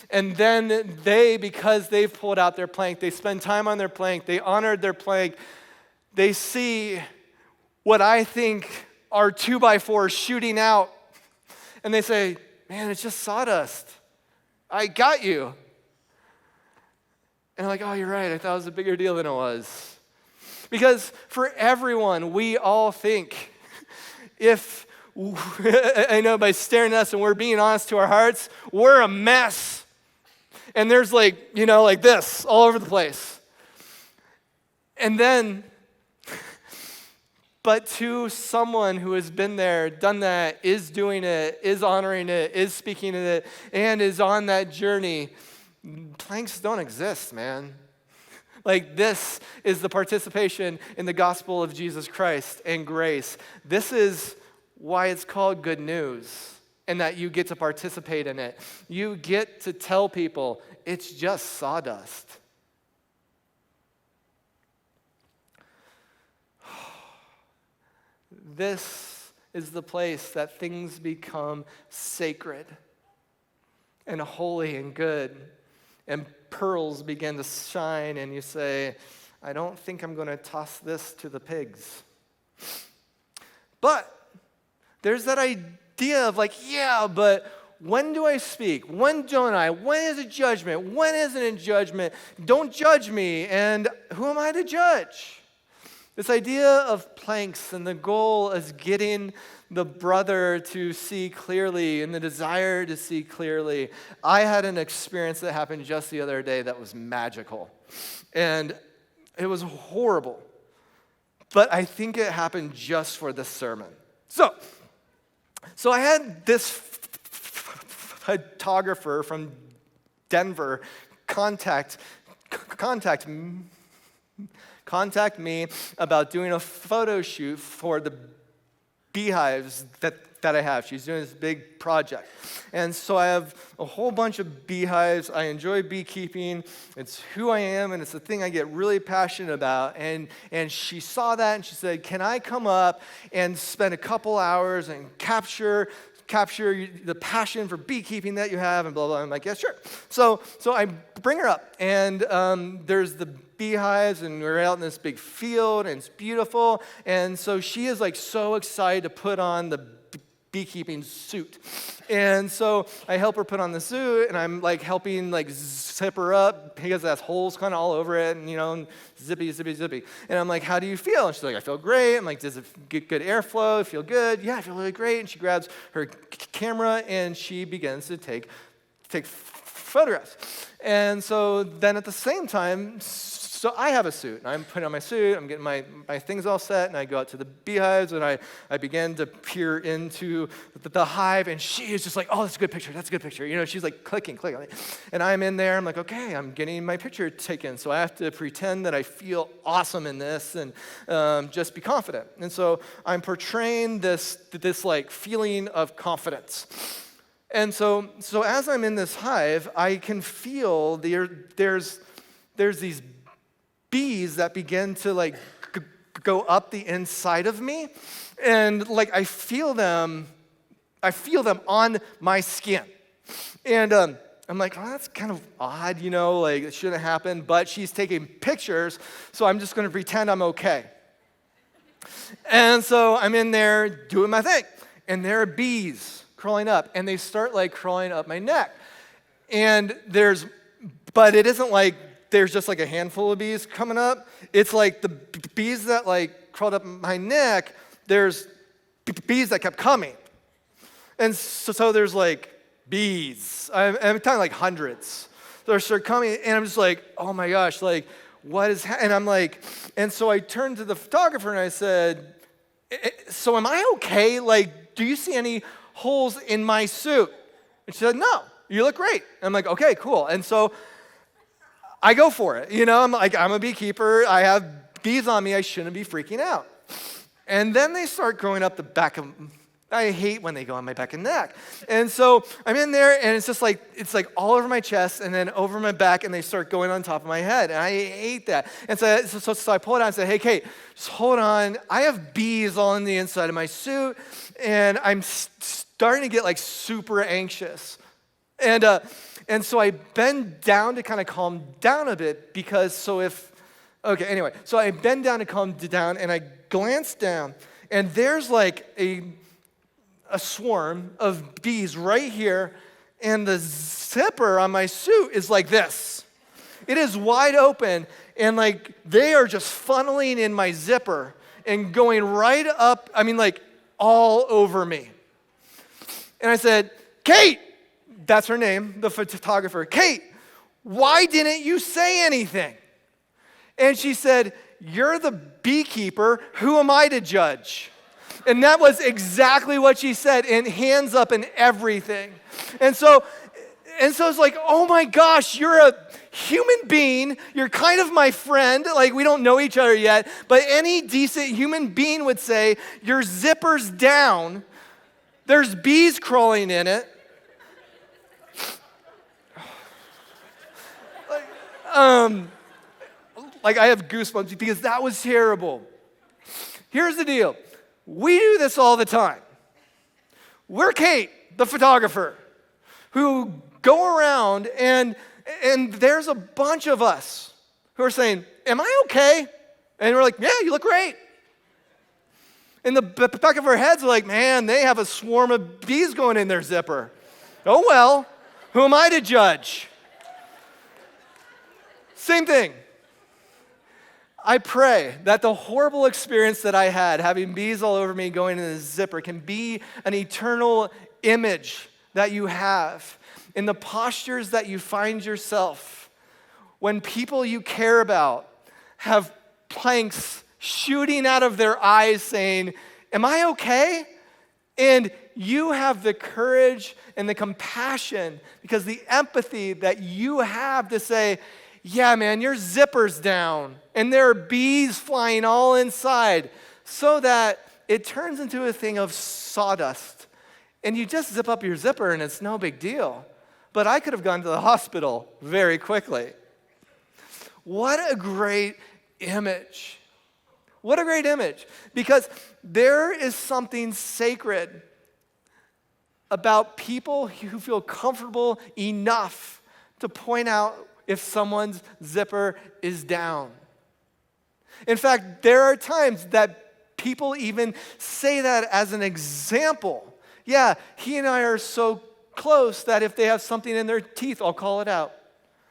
And then they, because they've pulled out their plank, they spend time on their plank, they honored their plank, they see what I think are 2x4s shooting out, and they say, man, it's just sawdust. I got you. And I'm like, oh, you're right. I thought it was a bigger deal than it was. Because for everyone, we all think if, I know by staring at us and we're being honest to our hearts, we're a mess. And there's like this all over the place. And then, but to someone who has been there, done that, is doing it, is honoring it, is speaking it, and is on that journey, planks don't exist, man. Like, this is the participation in the gospel of Jesus Christ and grace. This is why it's called good news. And that you get to participate in it. You get to tell people, it's just sawdust. This is the place that things become sacred and holy and good, and pearls begin to shine, and you say, I don't think I'm going to toss this to the pigs. But there's that idea of like, yeah, but when do I speak? When don't I? When is it judgment? When isn't it judgment? Don't judge me, and who am I to judge? This idea of planks, and the goal is getting the brother to see clearly and the desire to see clearly. I had an experience that happened just the other day that was magical, and it was horrible, but I think it happened just for this sermon. So I had this photographer from Denver contact me about doing a photo shoot for the beehives that I have. She's doing this big project. And so I have a whole bunch of beehives. I enjoy beekeeping. It's who I am, and it's the thing I get really passionate about. And she saw that, and she said, can I come up and spend a couple hours and capture the passion for beekeeping that you have, and blah, blah. I'm like, yeah, sure. So I bring her up, and there's the beehives, and we're out in this big field, and it's beautiful. And so she is like so excited to put on the beekeeping suit. And so I help her put on the suit, and I'm like helping like zip her up because it has holes kind of all over it, and and zippy. And I'm like, how do you feel? And she's like, I feel great. I'm like, does it get good airflow? Feel good? Yeah, I feel really great. And she grabs her camera and she begins to take photographs. And so then at the same time, so I have a suit, and I'm putting on my suit, I'm getting my things all set, and I go out to the beehives, and I begin to peer into the hive, and she is just like, oh, that's a good picture. She's like clicking. And I'm in there, I'm like, okay, I'm getting my picture taken, so I have to pretend that I feel awesome in this, and just be confident. And so I'm portraying this like feeling of confidence. And so as I'm in this hive, I can feel there's these bees that begin to like go up the inside of me, and like I feel them on my skin. And I'm like, oh, that's kind of odd, like it shouldn't happen, but she's taking pictures, so I'm just gonna pretend I'm okay. And so I'm in there doing my thing, and there are bees crawling up, and they start like crawling up my neck. But it isn't like there's just like a handful of bees coming up. It's like the bees that like crawled up my neck, there's bees that kept coming. And so there's like bees. I'm talking like hundreds. They start coming, and I'm just like, oh my gosh, like what is and I'm like, and so I turned to the photographer and I said, so am I okay? Like, do you see any holes in my suit? And she said, no, you look great. I'm like, okay, cool. And so I go for it. I'm like, I'm a beekeeper. I have bees on me. I shouldn't be freaking out. And then they start growing up the back of, I hate when they go on my back and neck. And so I'm in there, and it's like all over my chest and then over my back, and they start going on top of my head. And I hate that. And so I pull it out and say, hey, Kate, just hold on. I have bees all on the inside of my suit, and I'm starting to get like super anxious. And so I bend down to kind of calm down a bit so I bend down to calm down, and I glance down, and there's like a swarm of bees right here, and the zipper on my suit is like this. It is wide open, and like they are just funneling in my zipper and going right up, like all over me. And I said, Kate, that's her name, the photographer, Kate, why didn't you say anything? And she said, you're the beekeeper, who am I to judge? And that was exactly what she said, and hands up and everything. And so it's like, oh my gosh, you're a human being. You're kind of my friend. Like, we don't know each other yet, but any decent human being would say, your zipper's down. There's bees crawling in it. Like I have goosebumps because that was terrible. Here's the deal. We do this all the time. We're Kate, the photographer, who go around and there's a bunch of us who are saying, am I okay? And we're like, yeah, you look great. And the back of our heads are like, man, they have a swarm of bees going in their zipper. Oh well, who am I to judge? Same thing. I pray that the horrible experience that I had, having bees all over me going in the zipper, can be an eternal image that you have in the postures that you find yourself when people you care about have planks shooting out of their eyes saying, am I okay? And you have the courage and the compassion, because the empathy that you have to say, yeah, man, your zipper's down, and there are bees flying all inside, so that it turns into a thing of sawdust. And you just zip up your zipper, and it's no big deal. But I could have gone to the hospital very quickly. What a great image. What a great image. Because there is something sacred about people who feel comfortable enough to point out if someone's zipper is down. In fact, there are times that people even say that as an example. Yeah, he and I are so close that if they have something in their teeth, I'll call it out.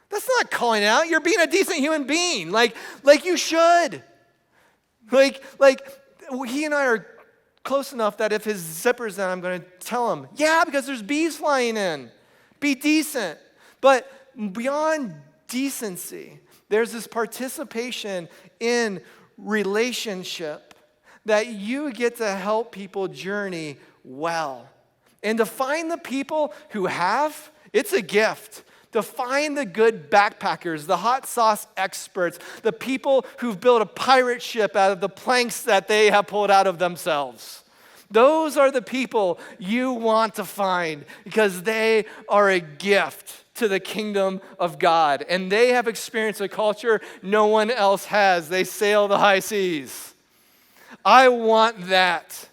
That's not calling it out. You're being a decent human being, like you should. Like he and I are close enough that if his zipper's down, I'm going to tell him, yeah, because there's bees flying in. Be decent. But beyond decency, there's this participation in relationship that you get to help people journey well. And to find the people who have, it's a gift. To find the good backpackers, the hot sauce experts, the people who've built a pirate ship out of the planks that they have pulled out of themselves. Those are the people you want to find because they are a gift to the kingdom of God. And they have experienced a culture no one else has. They sail the high seas. I want that.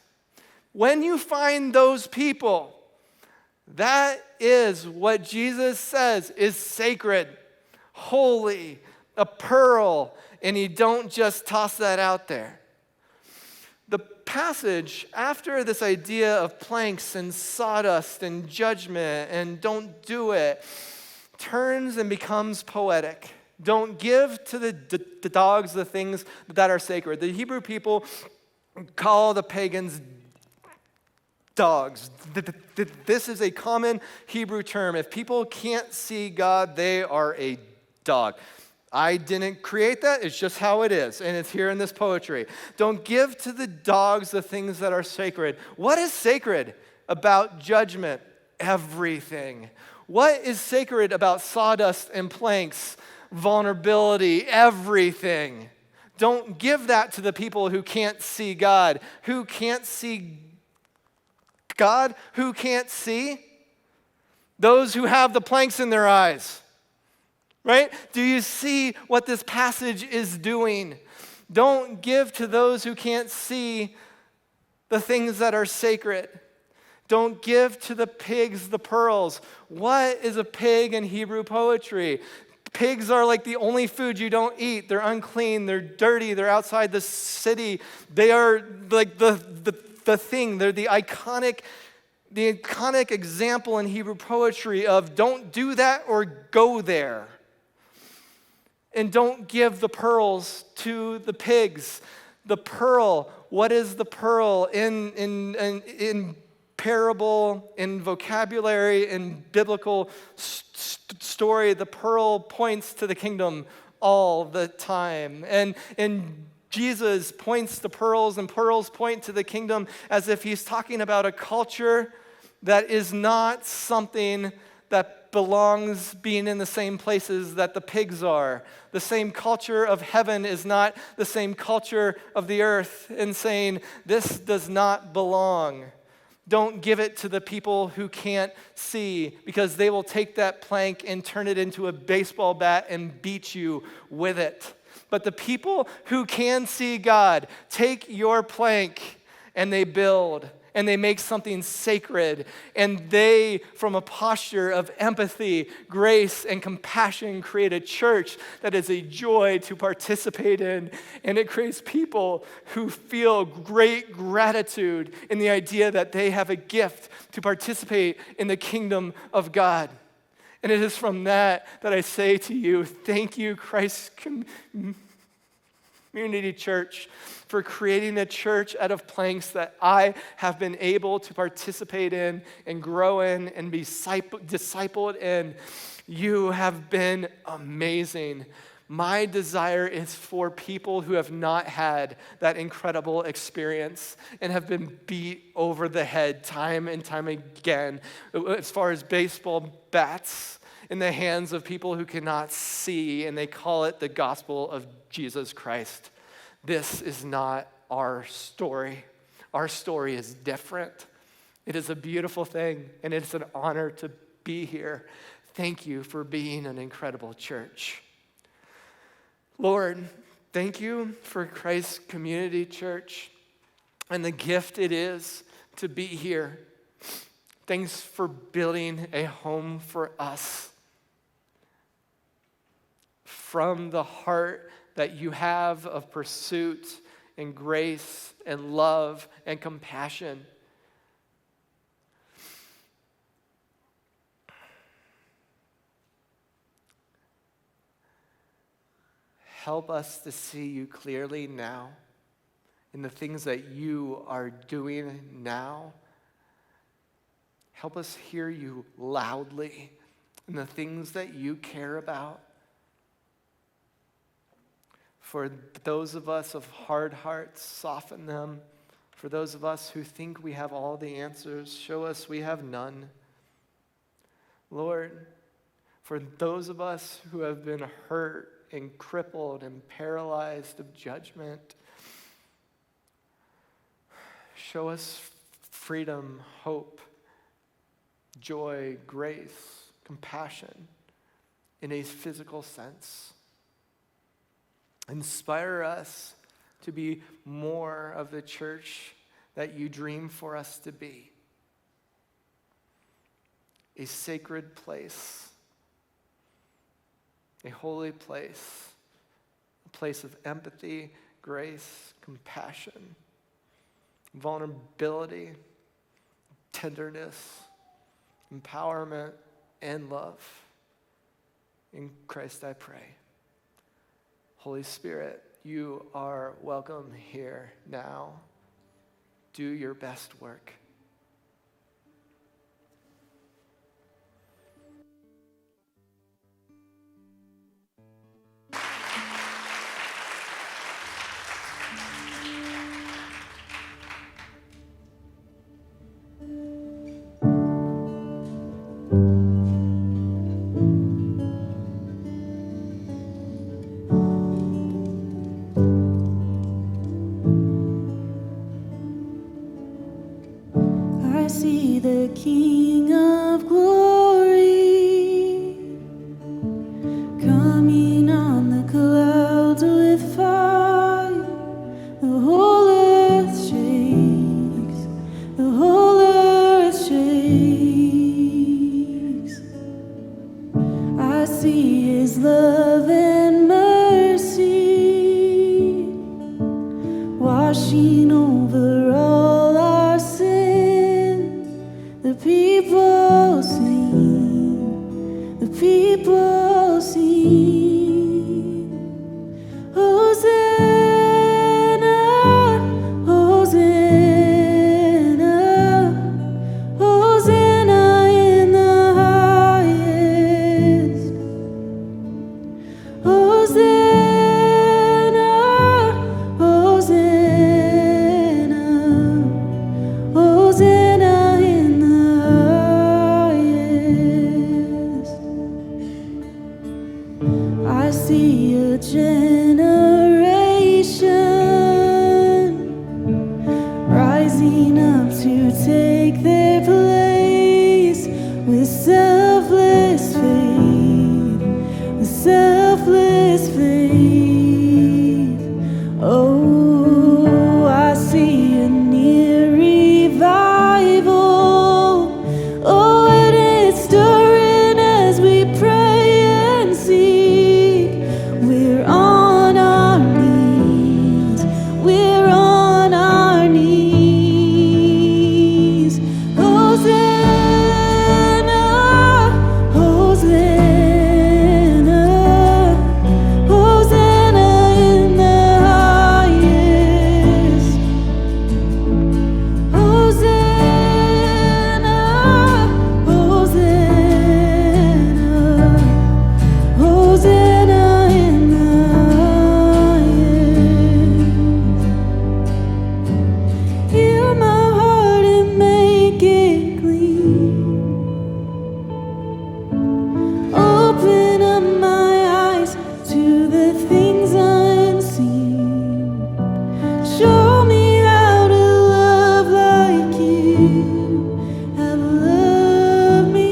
When you find those people, that is what Jesus says is sacred, holy, a pearl, and you don't just toss that out there. The passage after this idea of planks and sawdust and judgment and don't do it turns and becomes poetic. Don't give to the dogs the things that are sacred. The Hebrew people call the pagans dogs. This is a common Hebrew term. If people can't see God, they are a dog. I didn't create that. It's just how it is. And it's here in this poetry. Don't give to the dogs the things that are sacred. What is sacred about judgment? Everything. What is sacred about sawdust and planks? Vulnerability. Everything. Don't give that to the people who can't see God. Who can't see God? Who can't see? Those who have the planks in their eyes. Right? Do you see what this passage is doing? Don't give to those who can't see the things that are sacred. Don't give to the pigs the pearls. What is a pig in Hebrew poetry? Pigs are like the only food you don't eat. They're unclean, they're dirty, they're outside the city. They are like the thing. They're the iconic example in Hebrew poetry of don't do that or go there. And don't give the pearls to the pigs. The pearl, what is the pearl? In parable, in vocabulary, in biblical story, the pearl points to the kingdom all the time. And Jesus points to pearls, and pearls point to the kingdom as if he's talking about a culture that is not something that belongs being in the same places that the pigs are. The same culture of heaven is not the same culture of the earth, and saying, this does not belong. Don't give it to the people who can't see, because they will take that plank and turn it into a baseball bat and beat you with it. But the people who can see God take your plank and they build. And they make something sacred. And they, from a posture of empathy, grace, and compassion, create a church that is a joy to participate in. And it creates people who feel great gratitude in the idea that they have a gift to participate in the kingdom of God. And it is from that I say to you, thank you, Christ Community Church, for creating a church out of planks that I have been able to participate in and grow in and be discipled in. You have been amazing. My desire is for people who have not had that incredible experience and have been beat over the head time and time again, as far as baseball bats in the hands of people who cannot see, and they call it the gospel of Jesus Christ. This is not our story. Our story is different. It is a beautiful thing, and it's an honor to be here. Thank you for being an incredible church. Lord, thank you for Christ Community Church and the gift it is to be here. Thanks for building a home for us. From the heart that you have of pursuit and grace and love and compassion. Help us to see you clearly now in the things that you are doing now. Help us hear you loudly in the things that you care about. For those of us of hard hearts, soften them. For those of us who think we have all the answers, show us we have none. Lord, for those of us who have been hurt and crippled and paralyzed of judgment, show us freedom, hope, joy, grace, compassion in a physical sense. Inspire us to be more of the church that you dream for us to be. A sacred place, a holy place, a place of empathy, grace, compassion, vulnerability, tenderness, empowerment, and love. In Christ I pray. Holy Spirit, you are welcome here now. Do your best work. I see the King of Glory coming on the clouds with fire. The whole earth shakes, the whole earth shakes. I see His love and mercy washing over all our sin. The people sing, the people sing. Hosanna, Hosanna, Hosanna in the highest. Hosanna, Hosanna, Hosanna in the highest. I see a generation rising up to take their place with selfless faith, with selfless faith. Oh, I see a near revival. Oh, and it's stirring as we pray and seek. We're on our knees. We're on our knees. Hosanna, Hosanna, Hosanna in the highest. Hosanna, Hosanna, Hosanna in the highest. Heal my heart and make it clean. Open up my eyes to the things unseen. Show me how to love like you have loved me.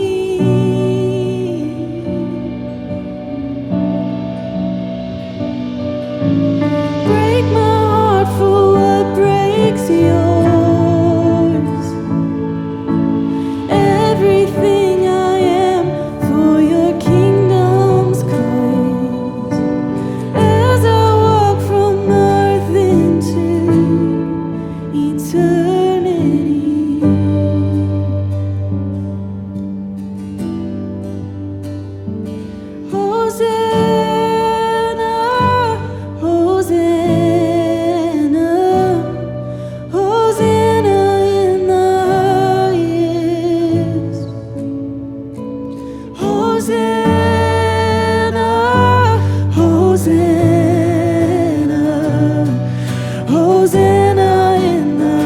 Break my heart for what breaks yours. Everything I am for your kingdom's cause. As I walk from earth into eternity. Hosanna, Hosanna, Hosanna in the highest. Hosanna, Hosanna, Hosanna in the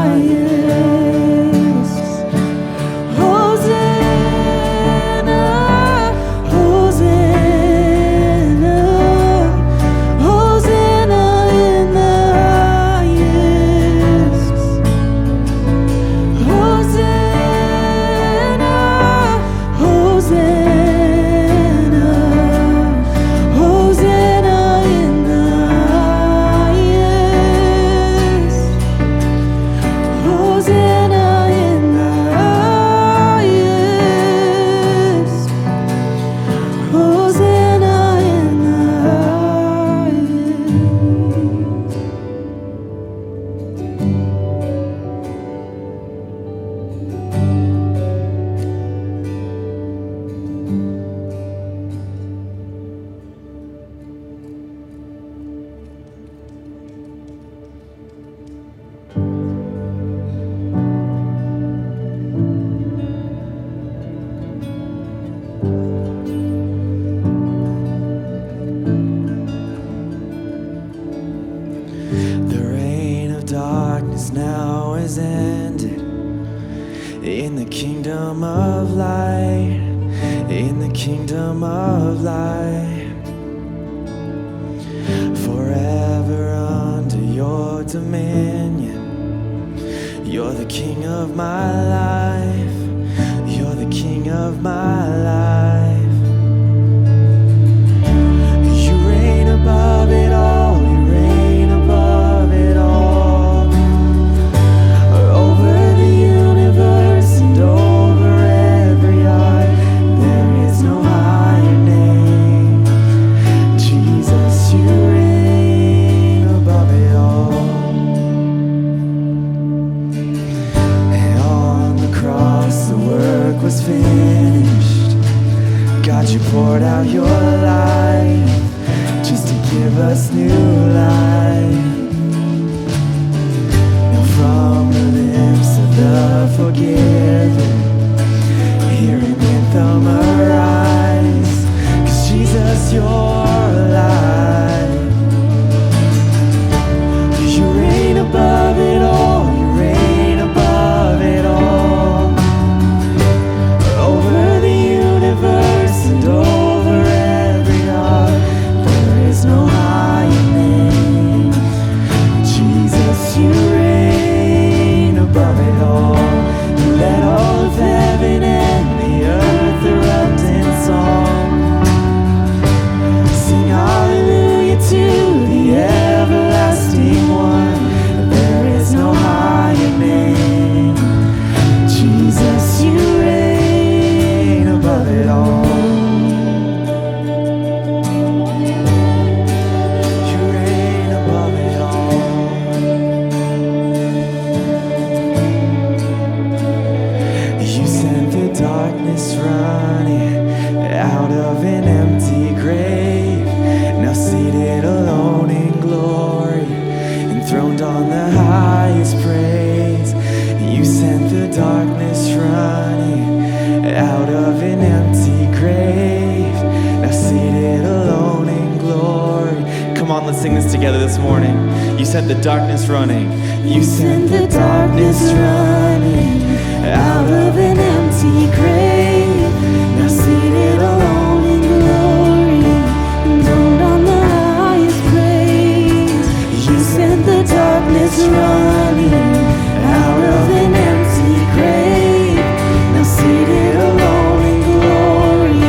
highest. Hosanna, Hosanna, Hosanna in the highest. kingdom of light, forever under your dominion. You're the king of my life. You're the king of my life. You reign above it all. You reign above it all. Over the universe and over every heart, there is no higher name. Jesus, you reign above it all. And on the cross, the work was finished. God, you poured out your life just to give us new life. Now from the lips of the forgiven, hear an anthem arise, 'cause Jesus, you're alive. You reign above it all. You reign above it all. Over the universe and over every heart, there is no higher name. Jesus, you reign above it all. Let all of heaven and the earth erupt in song. Sing hallelujah to the everlasting one. There is no higher name. Jesus, you reign above it all. You reign above it all. You sent the darkness running out of an empty grave. Now seated alone in glory, enthroned on the highest praise. You sent the darkness running out of an empty grave. Now seated alone in glory. Come on, let's sing this together this morning. You sent the darkness running. You sent the darkness running out of an empty grave. Now seated alone in glory, enthroned on the highest praise. You sent the darkness running out of an empty grave. Now seated alone in glory,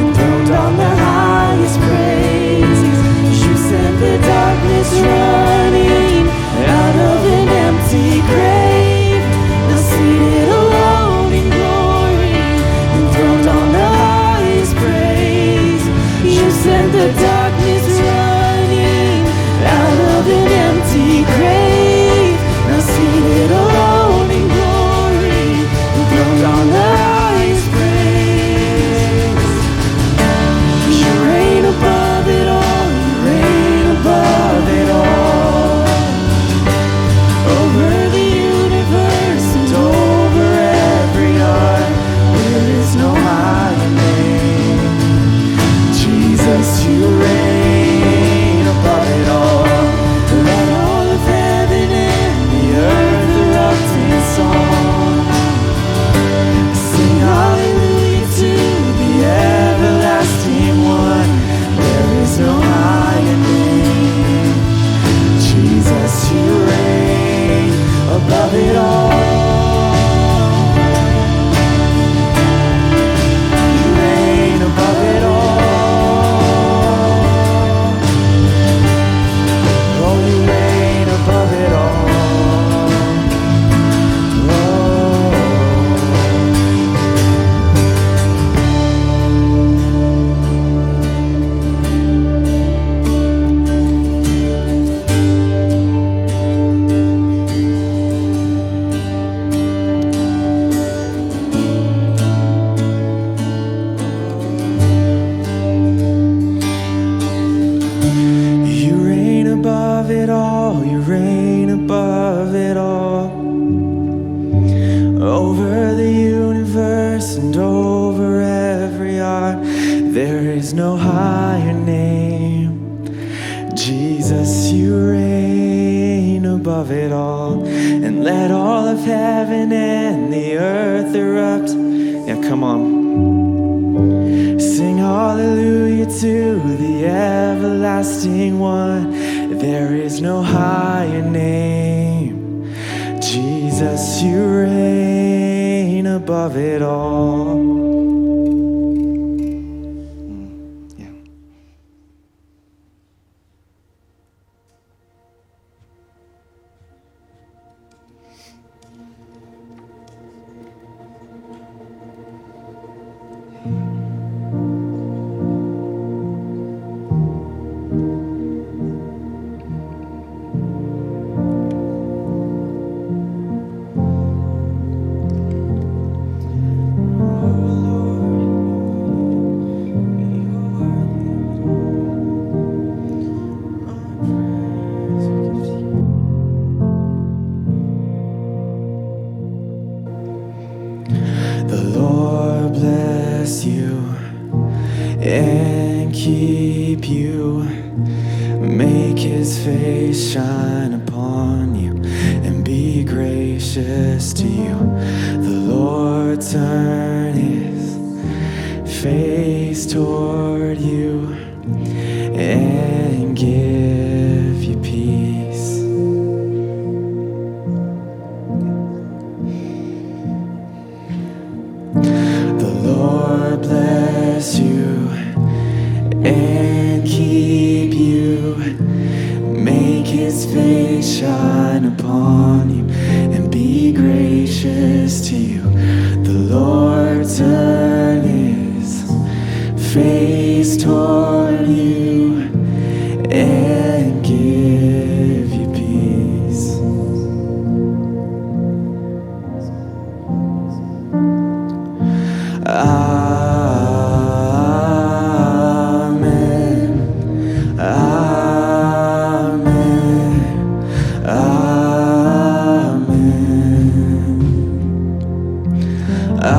enthroned on the highest praise. You sent the darkness running out of an empty grave. Now seated alone in glory, enthroned on the highest praise. You sent the darkness running out of an empty grave. Now seated alone in glory, enthroned on the highest praise. You reign above it all. You reign above it all. Over the universe and over every heart, there is no higher name. Jesus, you reign above it all. Let all of heaven and the earth erupt in song. Sing hallelujah to the everlasting one. There is no higher name. Jesus, you reign above it all. You reign above it all. Oh, you reign above it all. You reign above it all. You reign above it all. Over the universe and over every heart, there is no higher name. Jesus, you reign above it all. And let all of heaven and the earth erupt. Yeah, come on. to the everlasting one. There is no higher name. Jesus, you reign above it all. Yeah. The Lord bless you and keep you. Make his face shine upon you and be gracious to you. The Lord turn his face toward you and give you peace. The Lord bless you and keep you. Make his face shine upon you and be gracious to you. The Lord turn his face toward you and give you peace. Amen. Amen. Amen. Amen.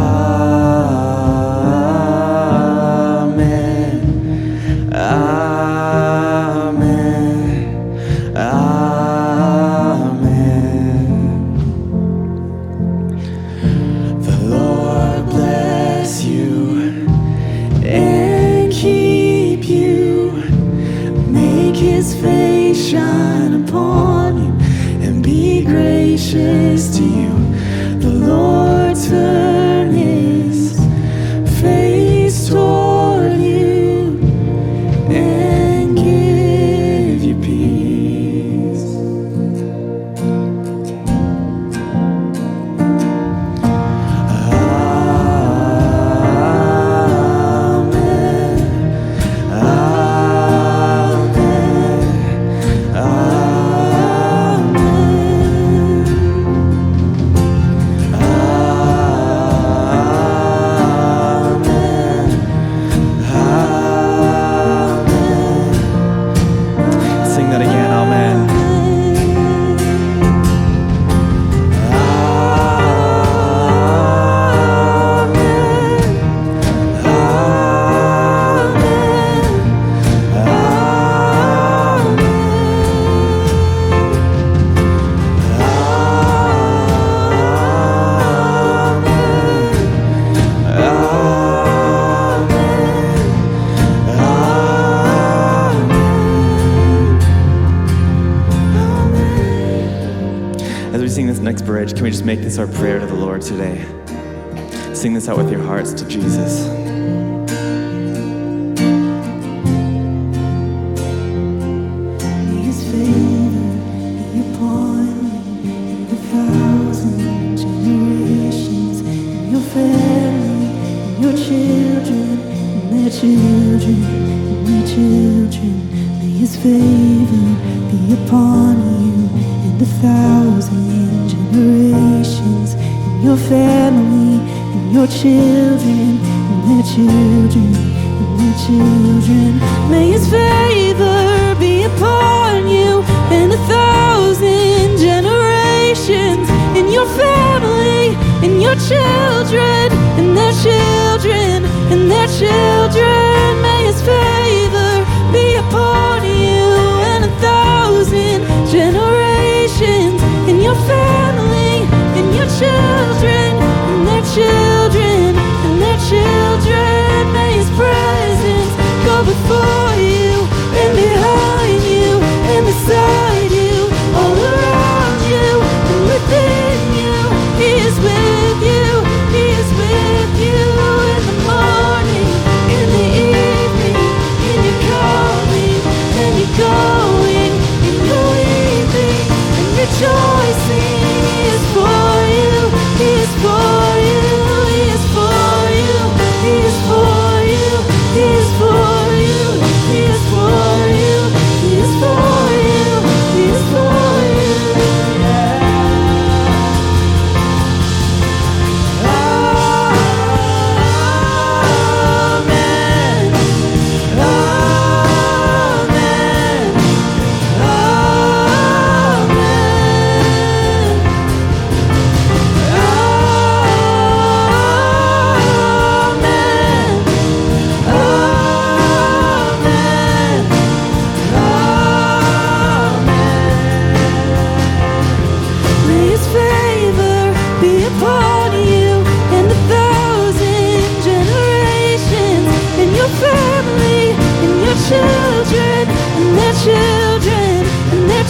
Amen. Amen. The Lord bless you and keep you. Make his face shine upon you and be gracious to you. The Lord turn his face toward you and give you peace. Amen. Sing that again, amen. As we sing this next bridge, can we just make this our prayer to the Lord today? Sing this out with your hearts to Jesus. May his favor be upon you and 1,000 generations, and your family, and your children, and their children, and their children. May his favor be upon you and 1,000 generations, and your family, and your children, and their children, and their children. May his favor be upon you and 1,000 generations, and your family, and your children, and their children, and their children. May his favor be upon you and 1,000 generations, and your family, and your children, and their children, and their children. May his presence go before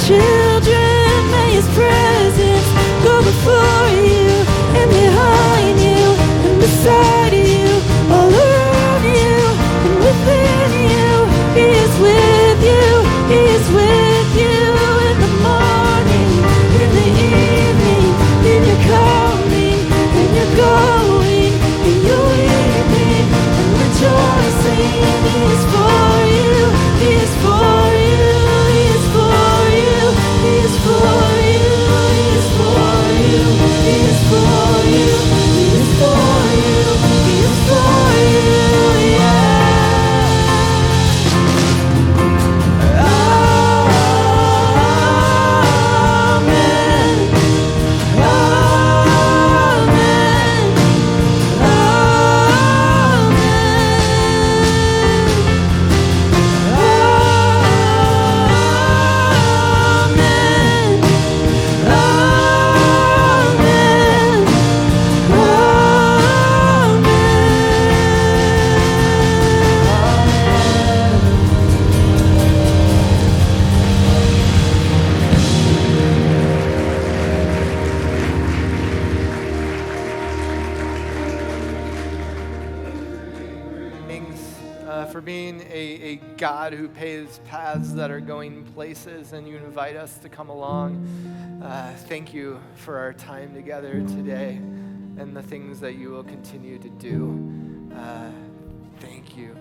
children, may His presence go before you and behind you and beside you, all around you and within you. He is with you, He is with you in the morning, in the evening, in your coming, in your going, in your weeping and rejoicing. He is for you, He is for you, He is for you, He is for you, He is for you, He is for you, He is for you, He is for you, yeah. For being a God who paves paths that are going places, and you invite us to come along. Thank you for our time together today and the things that you will continue to do. Thank you.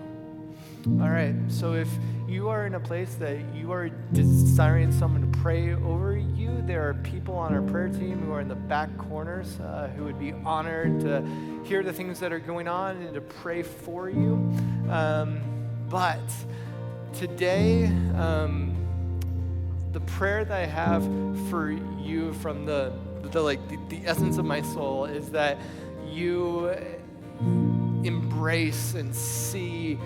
All right, so if you are in a place that you are desiring someone to pray over you, there are people on our prayer team who are in the back corners who would be honored to hear the things that are going on and to pray for you. But today, the prayer that I have for you from the essence of my soul is that you embrace and see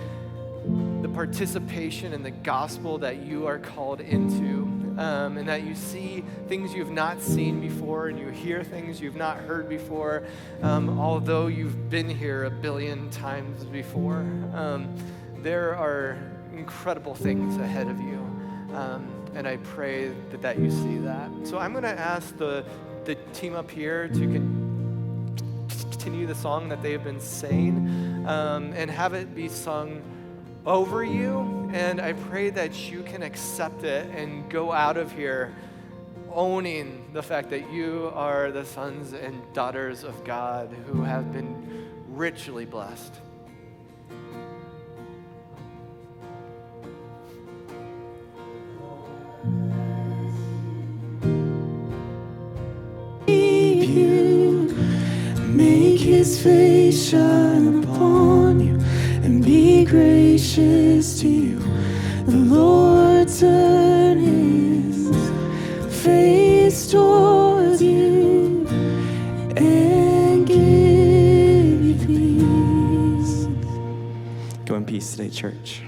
the participation in the gospel that you are called into, and that you see things you've not seen before and you hear things you've not heard before, although you've been here 1 billion times before. There are incredible things ahead of you, and I pray that you see that. So I'm going to ask the team up here to continue the song that they have been saying, and have it be sung over you, and I pray that you can accept it and go out of here owning the fact that you are the sons and daughters of God who have been richly blessed. Make His face shine upon you and be gracious to you. The Lord turn His face towards you and give you peace. Go in peace today, church.